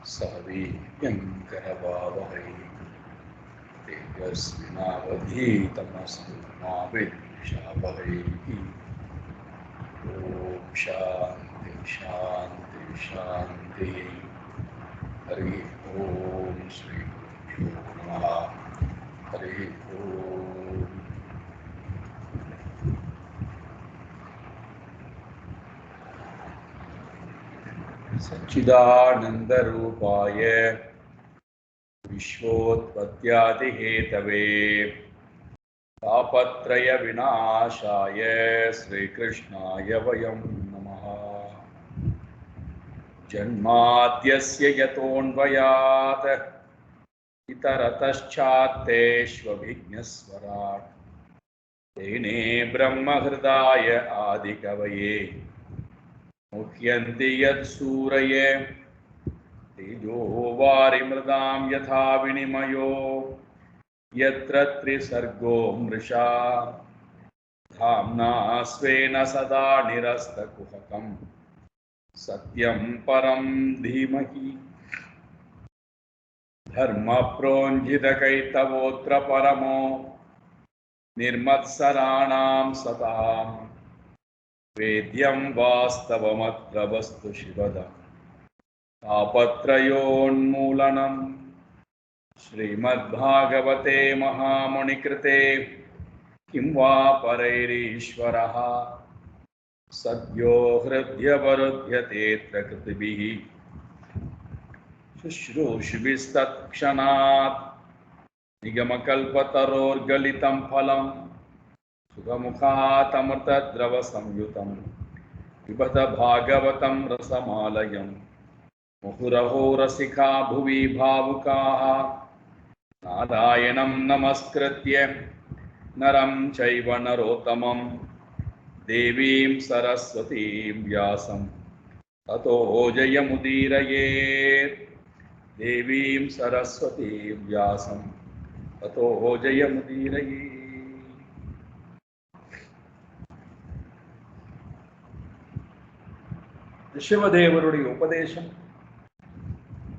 सवीर्यङ्करवावहै तेजस्विनावधीतमस्तु मा विद्विषावहै। ॐ शान्ति शान्ति शान्तिः। हरि ओम श्री गुरुभ्यो नमः। हरि ओम। सच्चिदानंद रूपाय विश्वोत्पत्त्यादिहेतवे तापत्रय विनाशाय श्रीकृष्णाय वयं नमः। जन्माद्यस्य यतोऽन्वयात् इतरतश्चात्तेष्वभिघ्नस्वराट् तेने ब्रह्महृदाय आदिकवये मुह्यन्ति यत्सूरये तेजो वारिमृदां यथा विनिमयो यत्र त्रिसर्गो मृषा धाम्ना स्वेन सदा निरस्तकुहकं सत्यं परं धीमहि। धर्मप्रोञ्झितकैतवोऽत्र परमो निर्मत्सराणां सतां वेद्यं वास्तवमत्र वस्तु शिवदं तापत्रयोन्मूलनं। श्रीमद्भागवते महामुनिकृते किं वा परैरीश्वरः सद्यो हृद्यवरुध्यतेऽत्र कृतिभिः शुश्रूषुभिस्तत्क्षणात् निगमकल्पतरोर्गलितं फलं सुखमुखातमृतद्रवसंयुतं पिबत भागवतं रसमालयं। मुहुरहो रसिका भुवि भावुकाः नारायणं नमस्कृत्य नरं चैव नरोत्तमं देवीं सरस्वतीं व्यासं ततो जयमुदीरयेत्। देवीं सरस्वतीं व्यासं ततो जयमुदीरयेत्। ரிஷபதேவருடைய உபதேசம்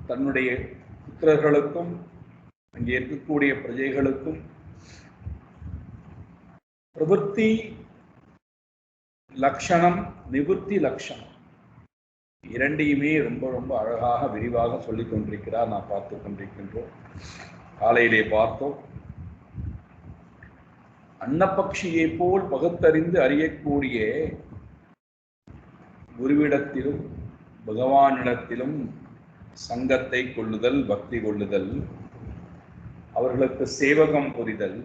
தன்னுடைய புத்திரர்களுக்கும் அங்கே இருக்கக்கூடிய பிரஜைகளுக்கும் பிரவೃತ್ತಿ லட்சணம் நிவೃತ್ತಿ லட்சணம் இரண்டையுமே ரொம்ப ரொம்ப அழகாக விரிவாக சொல்லிக் கொண்டிருக்கிறார். நான் பார்த்து கொண்டிருக்கின்றோம். காலையிலே பார்த்தோம், அன்னப்பக்ஷியை போல் பகுத்தறிந்து அறியக்கூடிய குருவிடத்திலும் பகவானிடத்திலும் சங்கத்தை கொள்ளுதல், பக்தி கொள்ளுதல், அவர்களுக்கு சேவகம் புரிதல்,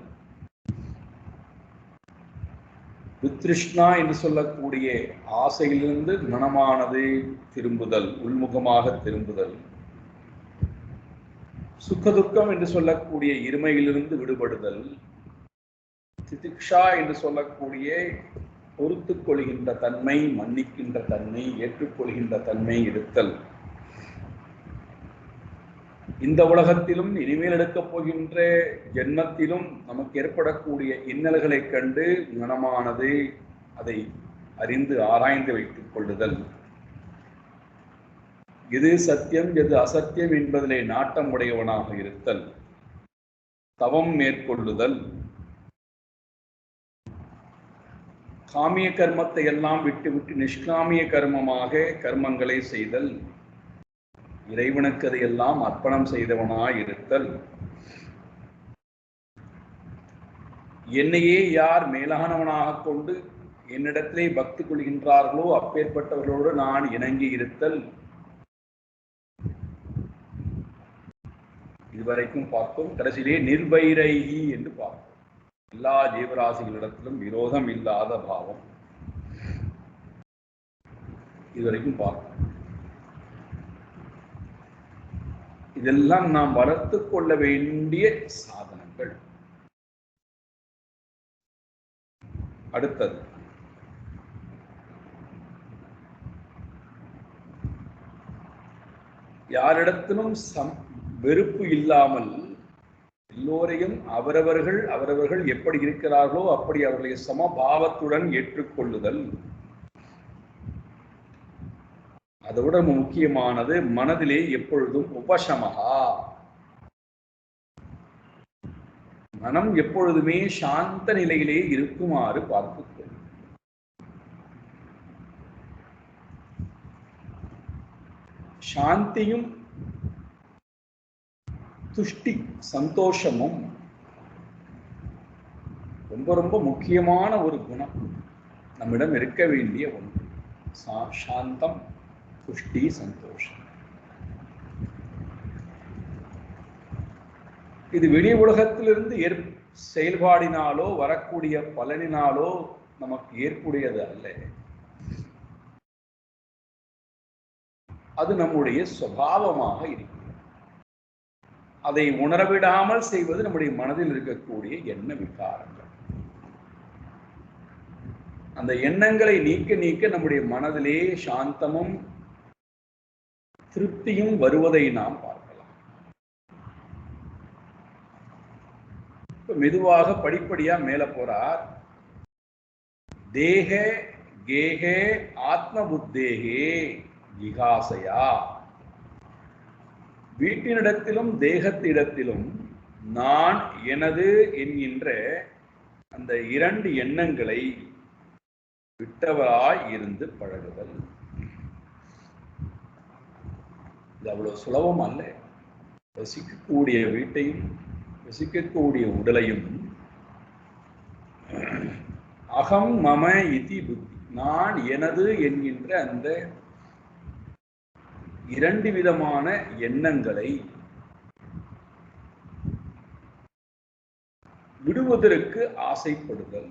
வித்ருஷ்ணா என்று சொல்லக்கூடிய ஆசையிலிருந்து மனமானது திரும்புதல், உள்முகமாக திரும்புதல், சுக்கதுக்கம் என்று சொல்லக்கூடிய இருமையிலிருந்து விடுபடுதல், திதிக்ஷா என்று சொல்லக்கூடிய பொறுத்துக் கொள்கின்ற தன்மை, மன்னிக்கின்ற தன்மை, ஏற்றுக்கொள்கின்ற தன்மை இருத்தல். இந்த உலகத்திலும் இனிமேல் எடுக்கப் போகின்ற ஜென்மத்திலும் நமக்கு ஏற்படக்கூடிய இன்னல்களை கண்டு மனமானது அதை அறிந்து ஆராய்ந்து வைத்துக் கொள்ளுதல், எது சத்தியம் எது அசத்தியம் என்பதிலே நாட்டம் உடையவனாக இருத்தல், தவம் மேற்கொள்ளுதல், காமிய கர்மத்தை எல்லாம் விட்டுவிட்டு நிஷ்காமிய கர்மமாக கர்மங்களை செய்தல், இறைவனுக்கு அதையெல்லாம் அர்ப்பணம் செய்தவனாய் இருத்தல், என்னையே யார் மேலானவனாக கொண்டு என்னிடத்திலே பக்தி கொள்கின்றார்களோ அப்பேற்பட்டவர்களோடு நான் இணங்கி இருத்தல். இதுவரைக்கும் பார்த்தோம். கடைசியிலே நிர்வைரைகி என்று பார்த்தோம். எல்லா ஜீவராசிகளிடத்திலும் விரோதம் இல்லாத பாவம். இதுவரைக்கும் பார்த்தோம். இதெல்லாம் நாம் வளர்த்து கொள்ள வேண்டிய சாதனங்கள். அடுத்தது யாரிடத்திலும் வெறுப்பு இல்லாமல் எல்லோரையும் அவரவர்கள் எப்படி இருக்கிறார்களோ அப்படி அவர்களை சமபாவத்துடன் ஏற்றுக்கொள்ளுதல். அதை விட முக்கியமானது மனதிலே எப்பொழுதும் உபசமகா, மனம் எப்பொழுதுமே சாந்த நிலையிலே இருக்குமாறு பார்த்துக் கொள்ளும். சாந்தியும் துஷ்டி சந்தோஷமும் ரொம்ப ரொம்ப முக்கியமான ஒரு குணம், நம்மிடம் இருக்க வேண்டிய ஒன்று. சாந்தம், துஷ்டி, சந்தோஷம். இது வெளி உலகத்திலிருந்து செயல்பாடினாலோ வரக்கூடிய பலனினாலோ நமக்கு ஏற்புடையது அல்ல. அது நம்முடைய சுபாவமாக இருக்கிறது. அதை உணரவிடாமல் செய்வது நம்முடைய மனதில் இருக்கக்கூடிய எண்ண விகாரங்கள். அந்த எண்ணங்களை நீக்க நீக்க நம்முடைய மனதிலே சாந்தமும் திருப்தியும் வருவதை நாம் பார்க்கலாம். இப்ப மெதுவாக படிப்படியா மேல போறார். தேக கேகே ஆத்ம புத்தேகே ஜிகாசையா, வீட்டினிடத்திலும் தேகத்திடத்திலும் நான் எனது என்கின்ற அந்த இரண்டு எண்ணங்களை விட்டவராய் இருந்து பழகுதல். இது அவ்வளவு சுலபம் அல்ல. வசிக்கக்கூடிய வீட்டையும் வசிக்கக்கூடிய உடலையும் அகம் மம இதி புத்தி, நான் எனது என்கின்ற அந்த இரண்டு விதமான எண்ணங்களை விடுவதற்கு ஆசைப்படுதல்.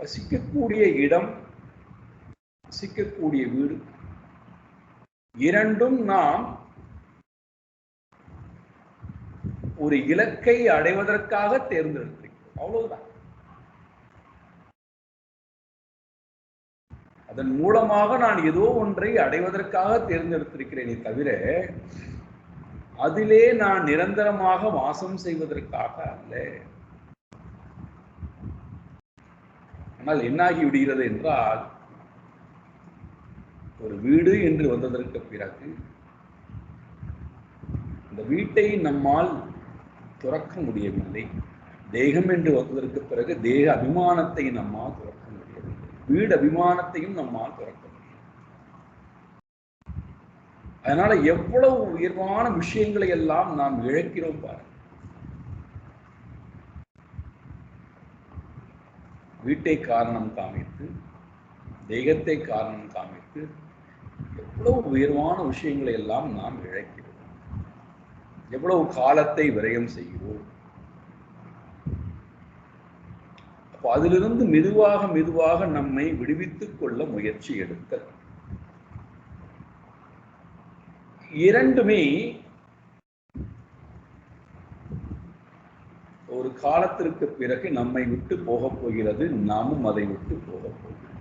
வசிக்கக்கூடிய இடம், வசிக்கக்கூடிய வீடு இரண்டும் நாம் ஒரு இலக்கை அடைவதற்காக தேர்ந்தெடுத்திருக்கிறோம். அவ்வளவுதான். அதன் மூலமாக நான் ஏதோ ஒன்றை அடைவதற்காக தேர்ந்தெடுத்திருக்கிறேனே தவிர அதிலே நான் நிரந்தரமாக வாசம் செய்வதற்காக அல்ல. ஆனால் என்னாகி விடுகிறது என்றால், ஒரு வீடு என்று வந்ததற்கு பிறகு இந்த வீட்டை நம்மால் துறக்க முடியவில்லை. தேகம் என்று வந்ததற்கு பிறகு தேக அபிமானத்தை நம்மால் துறக்க முடியவில்லை. வீடு அபிமானத்தையும் நம்மால் துறக்க முடியும். அதனால எவ்வளவு உயர்வான விஷயங்களை எல்லாம் நாம் இழக்கிறோம் பாருங்க. வீட்டை காரணம் காமித்து, தேகத்தை காரணம் காமித்து எவ்வளவு உயர்வான விஷயங்களை எல்லாம் நாம் இழக்கிறோம். எவ்வளவு காலத்தை விரயம் செய்கிறோம். அப்போ அதிலிருந்து மெதுவாக மெதுவாக நம்மை விடுவித்துக் கொள்ள முயற்சி எடுத்தல். இரண்டுமே ஒரு காலத்திற்கு பிறகு நம்மை விட்டு போகப் போகிறது, நாமும் அதை விட்டு போகப் போகிறோம்.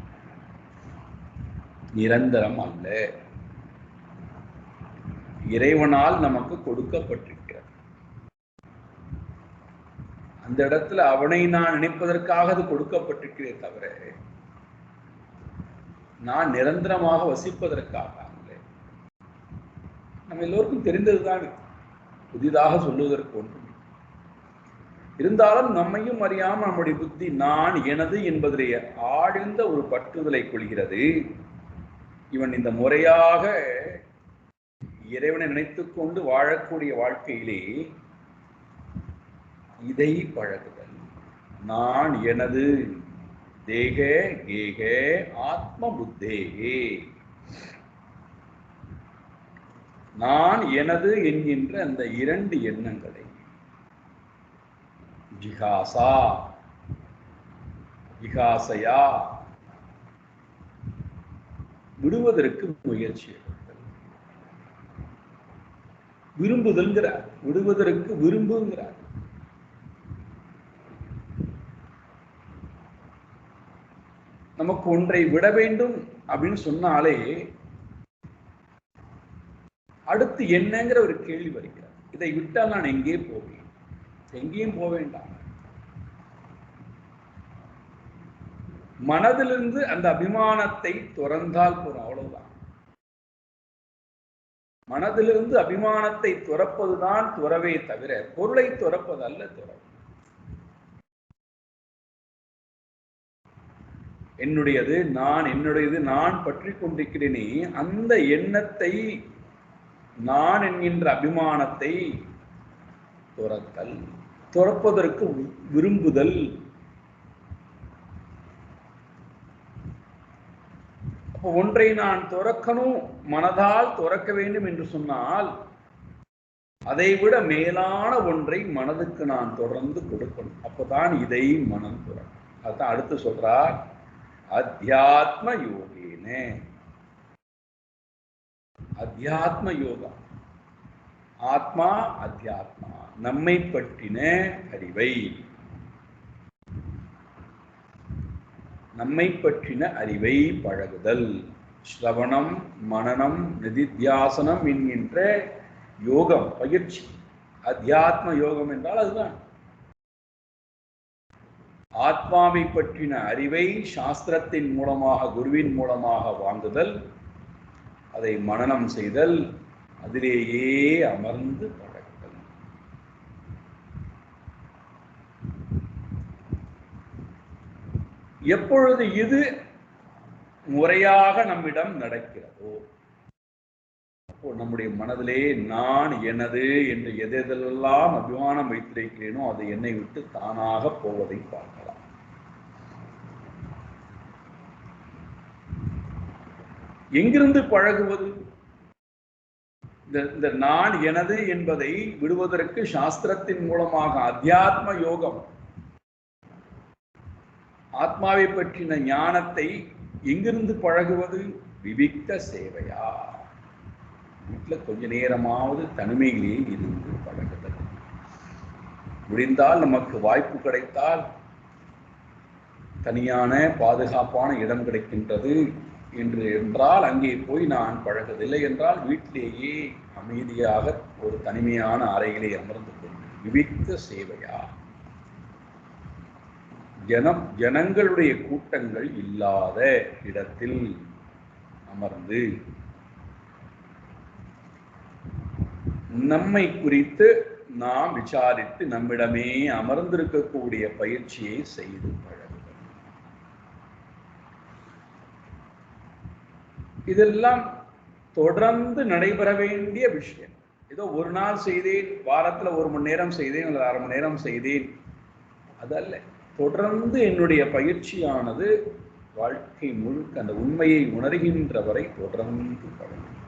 நிரந்தரம் அல்ல, இறைவனால் நமக்கு கொடுக்கப்பட்டிருக்கிறது. அந்த இடத்துல அவனை நான் நினைப்பதற்காக அது கொடுக்கப்பட்டிருக்கிறே தவிர நான் நிரந்தரமாக வசிப்பதற்காக அல்ல. நம்ம எல்லோருக்கும் தெரிந்ததுதான், புதிதாக சொல்லுவதற்கு ஒன்றும். இருந்தாலும் நம்மையும் அறியாமல் நம்முடைய புத்தி நான் எனது என்பதிலேயே ஆழ்ந்த ஒரு பற்றுதலை கொள்கிறது. இவன் இந்த முறையாக இறைவனை நினைத்துக் கொண்டு வாழக்கூடிய வாழ்க்கையிலே இதை பழகுதல். நான் எனது தேக கேக ஆத்ம புத்தேகே, நான் எனது என்கின்ற அந்த இரண்டு எண்ணங்களை ஜிகாசா ஜிகாசையா விடுவதற்கு முயற்சி எடுத்தல். விரும்புதல்ங்கிறார், விடுவதற்கு விரும்புங்கிறார். நமக்கு ஒன்றை விட வேண்டும் அப்படின்னு சொன்னாலே அடுத்து என்னங்கிற ஒரு கேள்வி வருகிறார். இதை விட்டால் நான் எங்கே போவேன்? எங்கேயும் போக வேண்டாம். மனதிலிருந்து அந்த அபிமானத்தை துறந்தால் போதும், அவ்வளவுதான். மனதிலிருந்து அபிமானத்தை துறப்பதுதான் துறவே தவிர பொருளை துறப்பது அல்ல துறவு. என்னுடையது நான், என்னுடையது நான் பற்றி கொண்டிருக்கிறேனே, அந்த எண்ணத்தை, நான் என்கின்ற அபிமானத்தை துறத்தல், துறப்பதற்கு விரும்புதல். அப்போ ஒன்றை நான் துறக்கணும், மனதால் துறக்க வேண்டும் என்று சொன்னால் அதைவிட மேலான ஒன்றை மனதுக்கு நான் தொடர்ந்து கொடுக்கணும். அப்பதான் இதை மனம் துறக்கும். அதுதான் அடுத்து சொல்றார், அத்தியாத்ம யோகேனே. அத்தியாத்ம யோகம், ஆத்மா அத்தியாத்மா, நம்மை பற்றின அறிவை, நம்மை பற்றின அறிவை பழகுதல். ஸ்ரவணம், மனனம், நிதித்தியாசனம் என்கின்ற யோகம், பயிற்சி. அத்தியாத்ம யோகம் என்றால் அதுதான். ஆத்மாவை பற்றின அறிவை சாஸ்திரத்தின் மூலமாக, குருவின் மூலமாக வாங்குதல், அதை மனனம் செய்தல், அதிலேயே அமர்ந்து பழகுதல். எப்பொழுது இது முறையாக நம்மிடம் நடக்கிறதோ, அப்போ நம்முடைய மனதிலே நான், எனது என்று எதெல்லாம் அபிமானம் வைத்திருக்கிறேனோ அது என்னை விட்டு தானாக போவதை பார்க்கலாம். எங்கிருந்து பழகுவது? இந்த நான், எனது என்பதை விடுவதற்கு சாஸ்திரத்தின் மூலமாக அத்தியாத்ம யோகம், ஆத்மாவை பற்றின ஞானத்தை எங்கிருந்து பழகுவது? விவிக்த சேவையா, வீட்டில் கொஞ்ச நேரமாவது தனிமையிலே இருந்து பழகுதல். முடிந்தால் நமக்கு வாய்ப்பு கிடைத்தால் தனியான பாதுகாப்பான இடம் கிடைக்கின்றது என்றால் அங்கே போய் நான் பழகுவதில்லை என்றால் வீட்டிலேயே அமைதியாக ஒரு தனிமையான அறையிலே அமர்ந்து கொண்டு விவிக்த சேவையா, ஜனங்களுடைய கூட்டங்கள் இல்லாத இடத்தில் அமர்ந்து நம்மை குறித்து நாம் விசாரித்து நம்மிடமே அமர்ந்திருக்கக்கூடிய பயிற்சியை செய்து பழகுதல். இதெல்லாம் தொடர்ந்து நடைபெற வேண்டிய விஷயம். ஏதோ ஒரு நாள் செய்தேன், வாரத்தில் 1 மணி நேரம் செய்தேன் அல்லது 1/2 மணி நேரம் செய்தேன், அதல்ல. தொடர்ந்து என்னுடைய பயிற்சியானது வாழ்க்கை முழுக்க அந்த உண்மையை உணர்கின்ற வரை தொடர்ந்து பழகும்.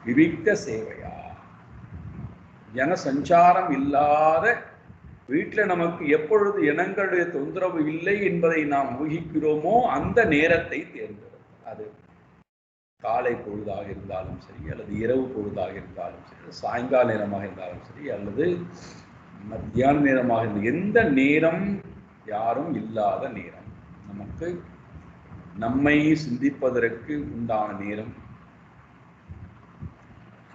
விவிக்த சேவையா, ஜன சஞ்சாரம் இல்லாத வீட்டில் நமக்கு எப்பொழுது இனங்களுடைய தொந்தரவு இல்லை என்பதை நாம் ஊகிக்கிறோமோ அந்த நேரத்தை தேர்ந்தெடுக்கும். அது காலை பொழுதாக இருந்தாலும் சரி, அல்லது இரவு பொழுதாக இருந்தாலும் சரி, சாயங்கால நேரமாக இருந்தாலும் சரி, அல்லது மத்தியான நேரமாக இருந்த எந்த நேரம், யாரும் இல்லாத நேரம், நமக்கு நம்மை சிந்திப்பதற்கு உண்டான நேரம்,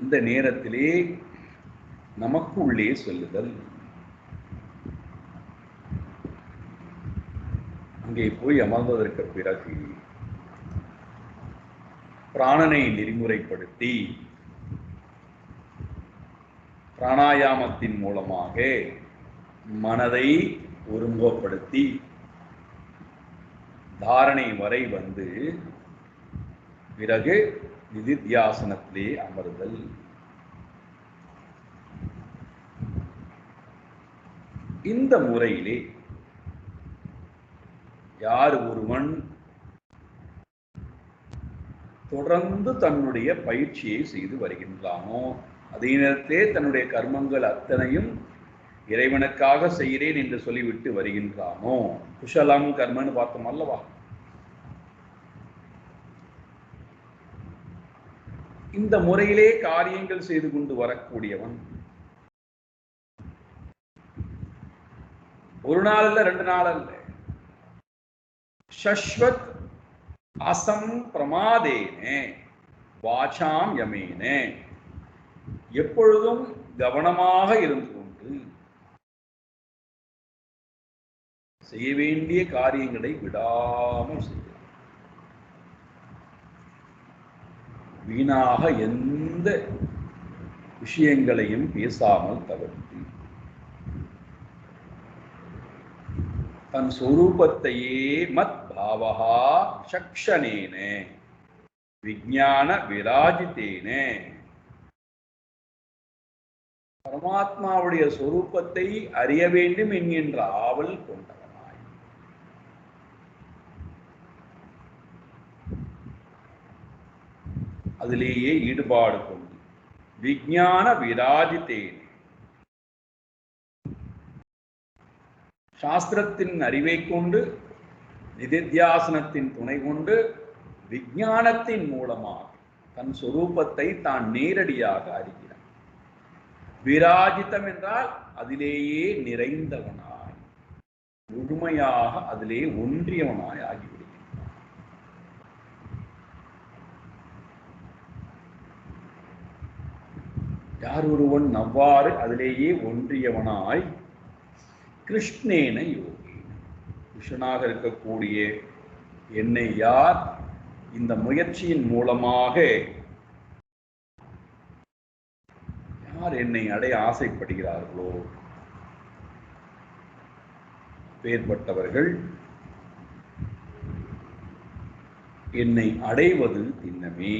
இந்த நேரத்திலே நமக்கு உள்ளே செல்லுதல். அங்கே போய் அமர்ந்ததற்கு பிறகு பிராணனை நெறிமுறைப்படுத்தி பிராணாயாமத்தின் மூலமாக மனதை ஒருமுகப்படுத்தி தாரணை வரை வந்து பிறகு நிதித்தியாசனத்திலே அமர்தல். இந்த முறையிலே யார் ஒருவன் தொடர்ந்து தன்னுடைய பயிற்சியை செய்து வருகின்றானோ, அதே நேரத்திலே தன்னுடைய கர்மங்கள் அத்தனையும் இறைவனுக்காக செய்கிறேன் என்று சொல்லிவிட்டு வருகின்றானோ, குஷலம் கர்மன்னு பார்த்தோம் அல்லவா, இந்த முறையிலே காரியங்கள் செய்து கொண்டு வரக்கூடியவன் ஒரு நாள் அல்ல, 2 நாள் அல்ல, சஸ்வத் அசம் பிரமாதேனே வாசாம் யமேனே, எப்பொழுதும் கவனமாக இருந்து கொண்டு செய்ய வேண்டிய காரியங்களை விடாமல் செய்கிறார். வீணாக எந்த விஷயங்களையும் பேசாமல் தவிர்த்து தன் சொரூபத்தையே மத் பாவகா சக்ஷனேன விஞ்ஞான விராஜித்தேன, பரமாத்மாவுடைய சொரூபத்தை அறிய வேண்டும் என்கின்ற ஆவல் கொண்டவனாய், அதிலேயே ஈடுபாடு கொண்டு விஞ்ஞான விராஜித்தேன், சாஸ்திரத்தின் அறிவை கொண்டு நிதித்தியாசனத்தின் துணை கொண்டு விஞ்ஞானத்தின் மூலமாக தன் சொரூபத்தை தான் நேரடியாக அறிகிறான். விராஜித்தம் என்றால் அதிலேயே நிறைந்தவனாய், முழுமையாக அதிலே ஒன்றியவனாய் ஆகிவிடுகிறான். யார் ஒருவன் அவ்வாறு அதிலேயே ஒன்றியவனாய் கிருஷ்ணேன யோகி, கிருஷ்ணனாக இருக்கக்கூடிய என்னை யார் இந்த முயற்சியின் மூலமாக யார் என்னை அடைய ஆசைப்படுகிறார்களோ பேர்பட்டவர்கள் என்னை அடைவது திண்ணமே.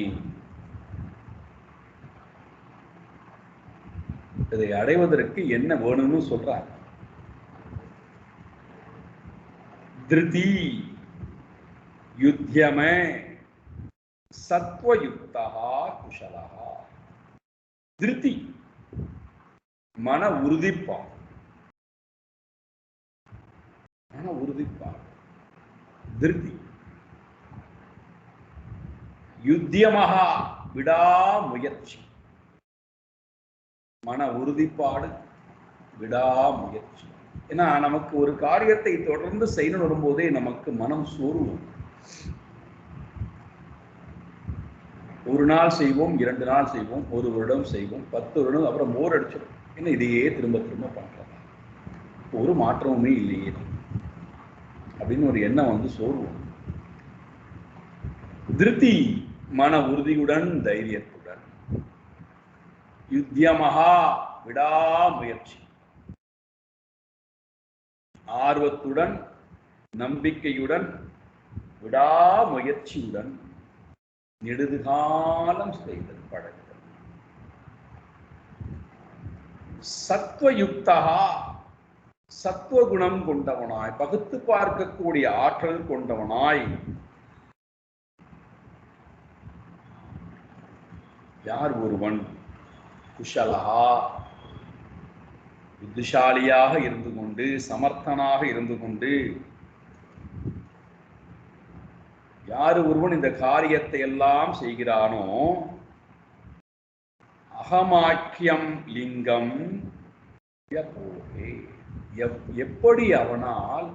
இதை அடைவதற்கு என்ன வேணும்னு சொல்றார். திருதி யுத்தியம சத்வயுக்தா குஷலா. திருதி மன உறுதிப்பாடு, மன உறுதிப்பாடு திருதி. யுத்தியமகா விடாமுயற்சி, மன உறுதிப்பாடு விடாமுயற்சி. ஏன்னா நமக்கு ஒரு காரியத்தை தொடர்ந்து செய்யணும் வரும்போதே நமக்கு மனம் சோர்வும். ஒரு நாள் செய்வோம், 2 நாள் செய்வோம், 1 வருடம் செய்வோம், 10 வருடம், அப்புறம் போர் அடிச்சிடும். என்ன இதையே திரும்ப திரும்ப பண்றோம், ஒரு மாற்றமுமே இல்லையே அப்படின்னு ஒரு எண்ணம் வந்து சோர்வும். திருப்தி மன உறுதியுடன் தைரியத்துடன், யுத்தியமகா விடாமுயற்சி, ஆர்வத்துடன் நம்பிக்கையுடன் விடாமுயற்சியுடன் நெடுகாலம் செய்தல் பழகுதல். சத்வயுக்தா, சத்துவகுணம் கொண்டவனாய், பகுத்து பார்க்கக்கூடிய ஆற்றல் கொண்டவனாய் யார் ஒருவன் குஷலா, புத்திசாலியாக இருந்து கொண்டு சமர்த்தனாக இருந்து கொண்டு யார் ஒருவன் இந்த காரியத்தை எல்லாம் செய்கிறானோ, அகமாக்கியம் லிங்கம் எப்படி அவனால்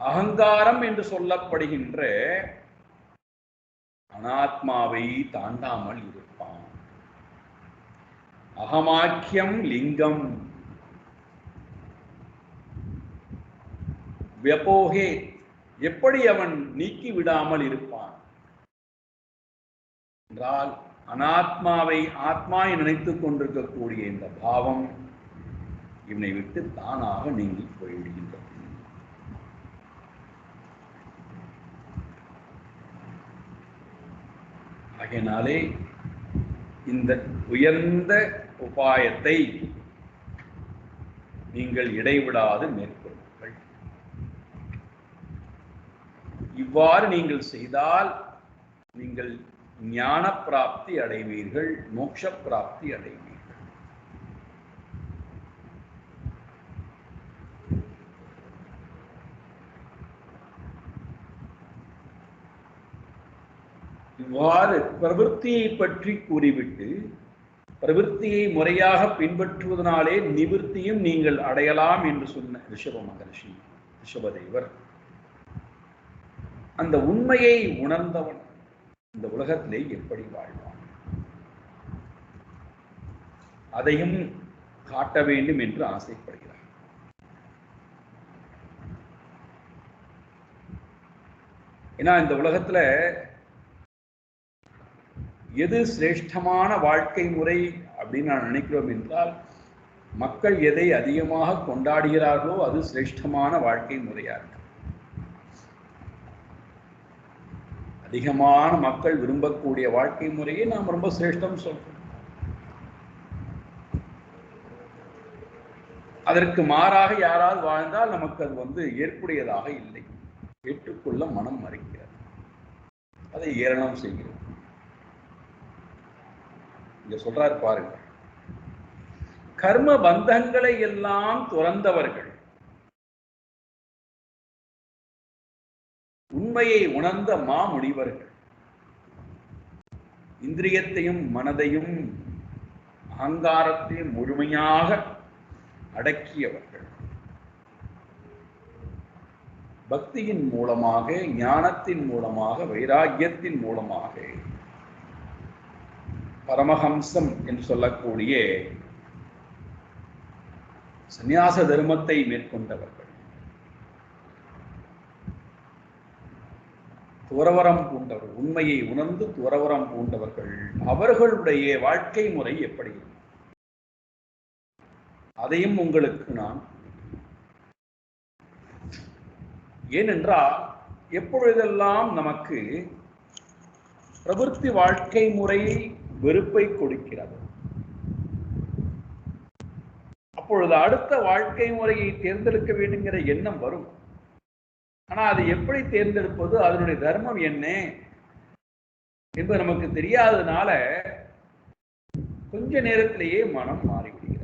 அகங்காரம் என்று சொல்லப்படுகின்ற அனாத்மாவை தாண்டாமல் இருப்பான். அகமாக்கியம் லிங்கம் வியபோகே, எப்படி அவன் நீக்கி விடாமல் இருப்பான் என்றால், அனாத்மாவை ஆத்மாவை நினைத்துக் கொண்டிருக்கக்கூடிய இந்த பாவம் இவனை விட்டு தானாக நீங்கி போய்விடுகின்றது. ஆகையினாலே இந்த உயர்ந்த உபாயத்தை நீங்கள் இடைவிடாது மேற்கொள்ளுங்கள். இவ்வாறு நீங்கள் செய்தால் நீங்கள் ஞான பிராப்தி அடைவீர்கள், மோட்ச பிராப்தி அடைவீர்கள். இவ்வாறு பிரவிற்த்தியை பற்றி கூறிவிட்டு, பிரவிற்த்தியை முறையாக பின்பற்றுவதனாலே நிவிற்த்தியும் நீங்கள் அடையலாம் என்று சொன்ன ரிஷப மகர்ஷி, ரிஷபதேவர் அந்த உண்மையை உணர்ந்தவன் இந்த உலகத்திலே எப்படி வாழ்வான் அதையும் காட்ட வேண்டும் என்று ஆசைப்படுகிறார். ஏன்னா இந்த உலகத்துல எது சிரேஷ்டமான வாழ்க்கை முறை அப்படின்னு நான் நினைக்கிறோம் என்றால், மக்கள் எதை அதிகமாக கொண்டாடுகிறார்களோ அது சிரேஷ்டமான வாழ்க்கை முறையா இருக்கு. அதிகமான மக்கள் விரும்பக்கூடிய வாழ்க்கை முறையை நாம் ரொம்ப சிரேஷ்டம் சொல்றோம். அதற்கு மாறாக யாராவது வாழ்ந்தால் நமக்கு அது ஏற்புடையதாக இல்லை, ஏற்றுக்கொள்ள மனம் மறுக்கிறது, அதை ஏளனம் செய்கிறது. இங்க சொல்றாரு பாருங்க, கர்ம பந்தங்களை எல்லாம் துறந்தவர்கள், உண்மையை உணர்ந்த மாமுனிவர்கள், இந்திரியத்தையும் மனதையும் அகங்காரத்தையும் முழுமையாக அடக்கியவர்கள், பக்தியின் மூலமாக, ஞானத்தின் மூலமாக, வைராக்கியத்தின் மூலமாக பரமஹம்சம் என்று சொல்லக்கூடிய சந்நியாச தர்மத்தை மேற்கொண்டவர்கள், துறவரம் பூண்டவர்கள், உண்மையை உணர்ந்து துறவரம் பூண்டவர்கள், அவர்களுடைய வாழ்க்கை முறை எப்படி, அதையும் உங்களுக்கு நான், ஏனென்றால் எப்பொழுதெல்லாம் நமக்கு பிரவೃತ್ತಿ வாழ்க்கை முறை வெறுப்பை கொடுக்கிறது, அப்பொழுது அடுத்த வாழ்க்கை முறையை தேர்ந்தெடுக்க வேண்டுங்கிற எண்ணம் வரும். ஆனா அதை எப்படி தேர்ந்தெடுப்பது, அதனுடைய தர்மம் என்ன என்பது நமக்கு தெரியாததுனால கொஞ்ச நேரத்திலேயே மனம் மாறிவிடுகிறது.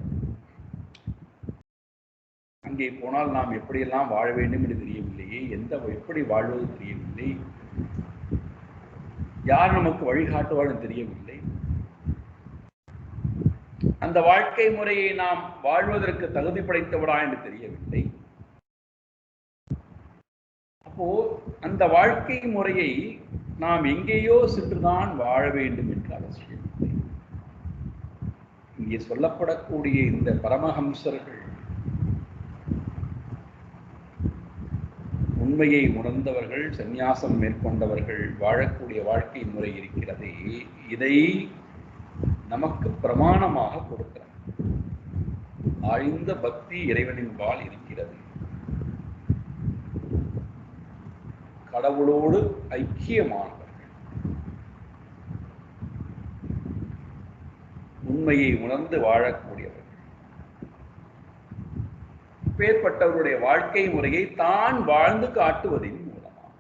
அங்கே போனால் நாம் எப்படியெல்லாம் வாழ வேண்டும் என்று தெரியவில்லையே, எப்படி வாழ்வது தெரியவில்லை, யார் நமக்கு வழிகாட்டுவார்கள் தெரியவில்லை, அந்த வாழ்க்கை முறையை நாம் வாழ்வதற்கு தகுதி படைத்தவரா என்று தெரியவில்லை. அப்போ அந்த வாழ்க்கை முறையை நாம் எங்கேயோ சென்றுதான் வாழ வேண்டும் என்ற அவசியம் இல்லை. இங்கே சொல்லப்படக்கூடிய இந்த பரமஹம்சர்கள் உண்மையை உணர்ந்தவர்கள், சந்நியாசம் மேற்கொண்டவர்கள் வாழக்கூடிய வாழ்க்கை முறை இருக்கிறது. இதை நமக்கு பிரமாணமாக கொடுக்கிறார். ஆழ்ந்த பக்தி இறைவனின் பால் இருக்கிறது, கடவுளோடு ஐக்கியமானவர்கள், உண்மையை உணர்ந்து வாழக்கூடியவர்கள், பேர்பட்டவருடைய வாழ்க்கை முறையை தான் வாழ்ந்து காட்டுவதின் மூலமாக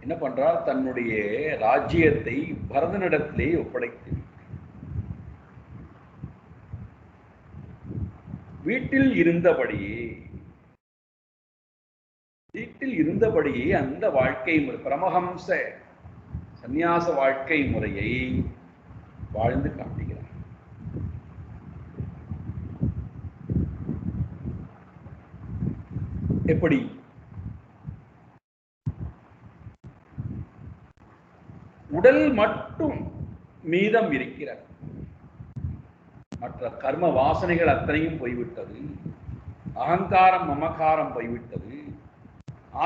என்ன பண்றார், தன்னுடைய ராஜ்யத்தை பரதனிடத்திலே ஒப்படைத்து வீட்டில் இருந்தபடியே அந்த வாழ்க்கை முறை, பரமஹம்ச சந்நியாச வாழ்க்கை முறையை வாழ்ந்து காட்டுகிறார். எப்படி? உடல் மட்டும் மீதம் இருக்கிறது, மற்ற கர்ம வாசனைகள் அத்தனையும் போய்விட்டது, அகங்காரம் மமகாரம் போய்விட்டது,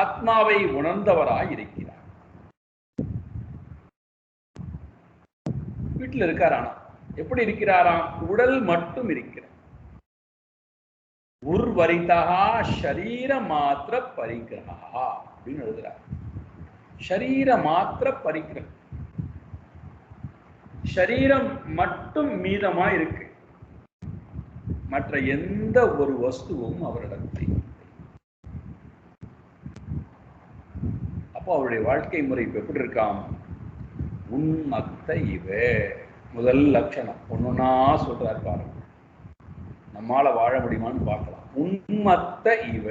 ஆத்மாவை உணர்ந்தவராய் இருக்கிறார். வீட்டில் இருக்காரானா எப்படி இருக்கிறாராம்? உடல் மட்டும் இருக்கிறார். உர்வரிதா ஷரீர மாத்திர பரிகிரகா அப்படின்னு எழுதுறார். ஷரீர மாத்திர பரிகிரகம், ஷரீரம் மட்டும் மீதமா இருக்கு, மற்ற எந்த ஒரு வஸ்துவும் அவரிடத்தில். அப்போ அவருடைய வாழ்க்கை முறை எப்படி இருக்காம்? உன்மத்த இவ. முதல் லட்சணம் ஒன்னொன்னா சொல்றார் பாருங்க, நம்மால வாழ முடியுமான்னு பார்க்கலாம். உன்மத்த இவ,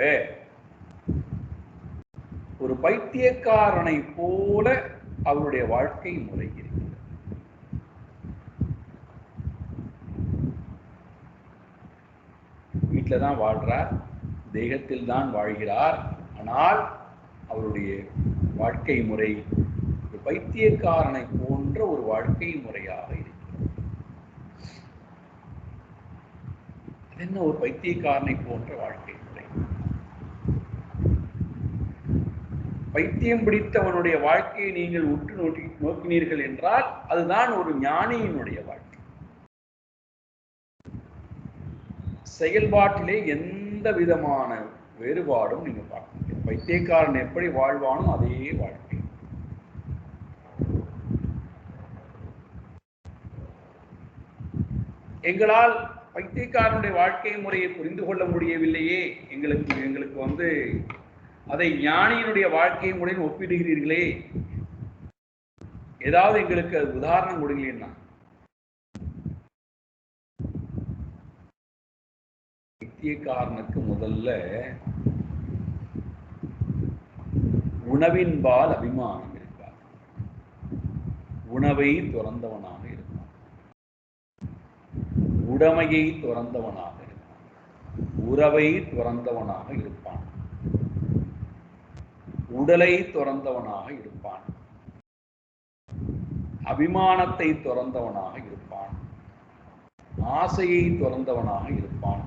ஒரு பைத்தியக்காரனை போல அவருடைய வாழ்க்கை முறை இருக்கிறது. வீட்டில் தான் வாழ்றார், தேகத்தில் தான் வாழ்கிறார், ஆனால் அவருடைய வாழ்க்கை முறை ஒரு பைத்தியக்காரனை போன்ற ஒரு வாழ்க்கை முறையாக இருக்கிறது. அதை என்ன ஒரு பைத்தியக்காரனை போன்ற வாழ்க்கை முறை. பைத்தியம் பிடித்தவனுடைய வாழ்க்கையை நீங்கள் உற்று நோக்கினீர்கள் என்றால் அதுதான் ஒரு ஞானியினுடைய வாழ்க்கை. செயல்பாட்டிலே எந்த விதமான வேறுபாடும் நீங்க பார்க்க முடியாது. பைத்தியக்காரன் எப்படி வாழ்வானோ அதே வாழ்க்கை. எங்களால் பைத்தியக்காரனுடைய வாழ்க்கை முறையை புரிந்து கொள்ள முடியவில்லையே, எங்களுக்கு அதை ஞானியினுடைய வாழ்க்கை முறையில் ஒப்பிடுகிறீர்களே, ஏதாவது எங்களுக்கு அது உதாரணம் கொடுங்களேன்னா. பைத்தியக்காரனுக்கு முதல்ல உணவின்பால் அபிமானம் இருக்கார். உணவை துறந்தவனாக இருப்பான், உடைமையை துறந்தவனாக இருப்பான், உறவை துறந்தவனாக இருப்பான், உடலை துறந்தவனாக இருப்பான், அபிமானத்தை துறந்தவனாக இருப்பான், ஆசையை துறந்தவனாக இருப்பான்.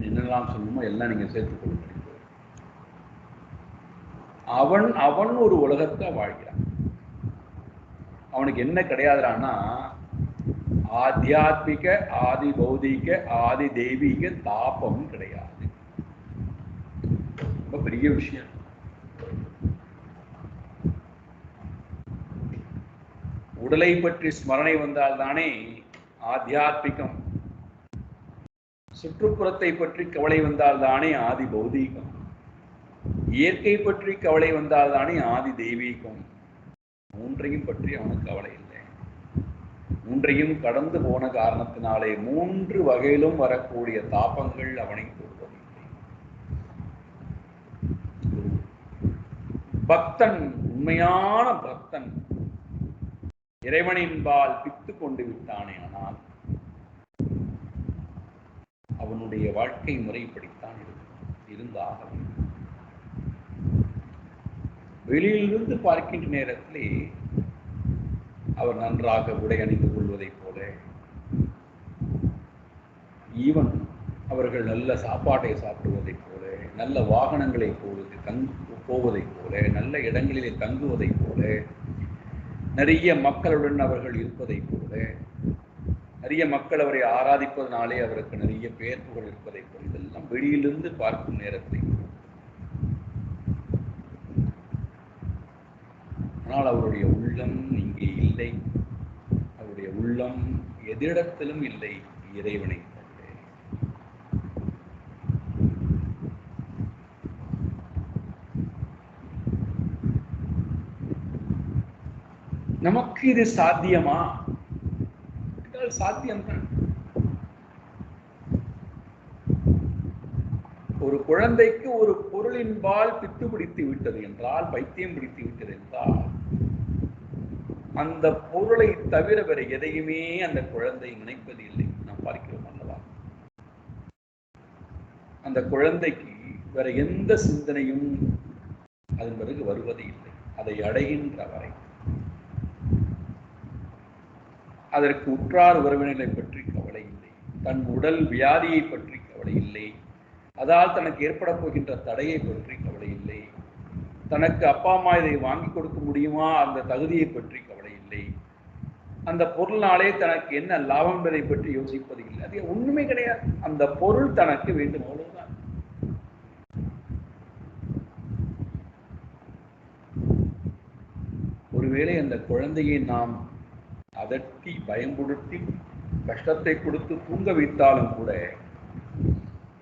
என்னெல்லாம் சொல்லணுமோ எல்லாம் நீங்க சேர்த்துக் கொள்ளுங்க. அவன் ஒரு உலகத்தை வாழ்கிறான். அவனுக்கு என்ன கிடையாதுறான்னா ஆத்தியாத்மிக, ஆதி பௌதிக, ஆதி தெய்வீக தாபம் கிடையாது. ரொம்ப பெரிய விஷயம். உடலை பற்றி ஸ்மரணை வந்தால்தானே ஆத்தியாத்மிகம், சுற்றுப்புறத்தை பற்றி கவலை வந்தால்தானே ஆதி பௌதீகம், இயற்கை பற்றி கவலை வந்தால்தானே ஆதி தெய்வீகம். மூன்றையும் பற்றி அவனுக்கு கவலை இல்லை. மூன்றையும் கடந்து போன காரணத்தினாலே மூன்று வகையிலும் வரக்கூடிய தாபங்கள் அவனை தொடுவதில்லை. பக்தன், உண்மையான பக்தன் இறைவனின்பால் பித்து கொண்டு விட்டானே, ஆனால் அவனுடைய வாழ்க்கை முறைப்படித்தான் இருந்தாக வேண்டும். வெளியிலிருந்து பார்க்கின்ற நேரத்திலே அவர் நன்றாக உடை அணிந்து கொள்வதைப் போல, ஈவன் அவர்கள் நல்ல சாப்பாட்டை சாப்பிடுவதைப் போல, நல்ல வாகனங்களை போவதைப் போல, நல்ல இடங்களிலே தங்குவதைப் போல, நிறைய மக்களுடன் அவர்கள் இருப்பதைப் போல, நிறைய மக்கள் அவரை ஆராதிப்பதனாலே அவருக்கு நிறைய பெயர் புகழ் இருப்பதைப் போல, இதெல்லாம் வெளியிலிருந்து பார்க்கும் நேரத்தில். ஆனால் அவருடைய உள்ளம் இங்கே இல்லை. அவருடைய உள்ளம் எதிரிடத்திலும் இல்லை, இறைவனை தவிர. நமக்கு இது சாத்தியமா? சாத்தியம்தான். ஒரு குழந்தைக்கு ஒரு பொருளின்பால் பித்து பிடித்து விட்டது என்றால், பைத்தியம் பிடித்து விட்டது என்றால், அந்த பொருளை தவிர வேற எதையுமே அந்த குழந்தை நினைப்பது இல்லை. நாம் பார்க்கிறோம் அல்லவா? அந்த குழந்தைக்கு வேற எந்த சிந்தனையும் அதன் பிறகு வருவது இல்லை. அதை அடைகின்ற வரை அதற்கு உற்றார் உறவினர்களை பற்றி கவலை இல்லை, தன் உடல் வியாதியை பற்றி கவலை இல்லை, அதால் தனக்கு ஏற்பட போகின்ற தடையை பற்றி கவலை இல்லை, தனக்கு அப்பா அம்மா இதை வாங்கி கொடுக்க முடியுமா அந்த தகுதியை பற்றி கவலை இல்லை, அந்த பொருள்னாலே தனக்கு என்ன லாபம் என்பதை பற்றி யோசிப்பது இல்லை. அது ஒண்ணுமே கிடையாது. அந்த பொருள் தனக்கு வேண்டும், அவ்வளவுதான். ஒருவேளை அந்த குழந்தையை நாம் அதட்டி பயம்படுத்தி கஷ்டத்தை கொடுத்து தூங்க வைத்தாலும் கூட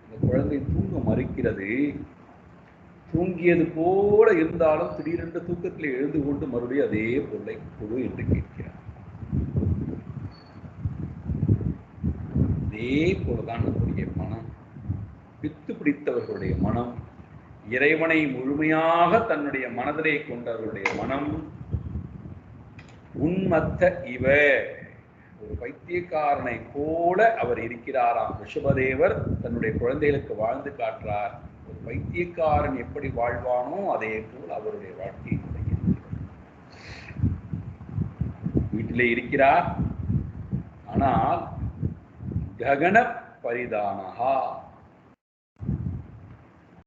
இந்த குழந்தை தூங்க மறுக்கிறது. தூங்கியது போல இருந்தாலும் திடீரென்று தூக்கத்தில் எழுந்து கொண்டு மறுபடியும் அதே பொருளை கொடு என்று கேட்கிறார். அதே போலதான் நம்முடைய மனம், பித்து பிடித்தவர்களுடைய மனம், இறைவனை முழுமையாக தன்னுடைய மனதிலே கொண்டவர்களுடைய மனம் உன்மத்த இவ, ஒரு பைத்தியக்காரனை போல அவர் இருக்கிறாராம். ரிஷபதேவர் தன்னுடைய குழந்தைகளுக்கு வாழ்ந்து காட்டுறார். ஒரு பைத்தியக்காரன் எப்படி வாழ்வானோ அதே போல் அவருடைய வாழ்க்கை வீட்டிலே இருக்கிறார். ஆனால் ககன பரிதானஹா.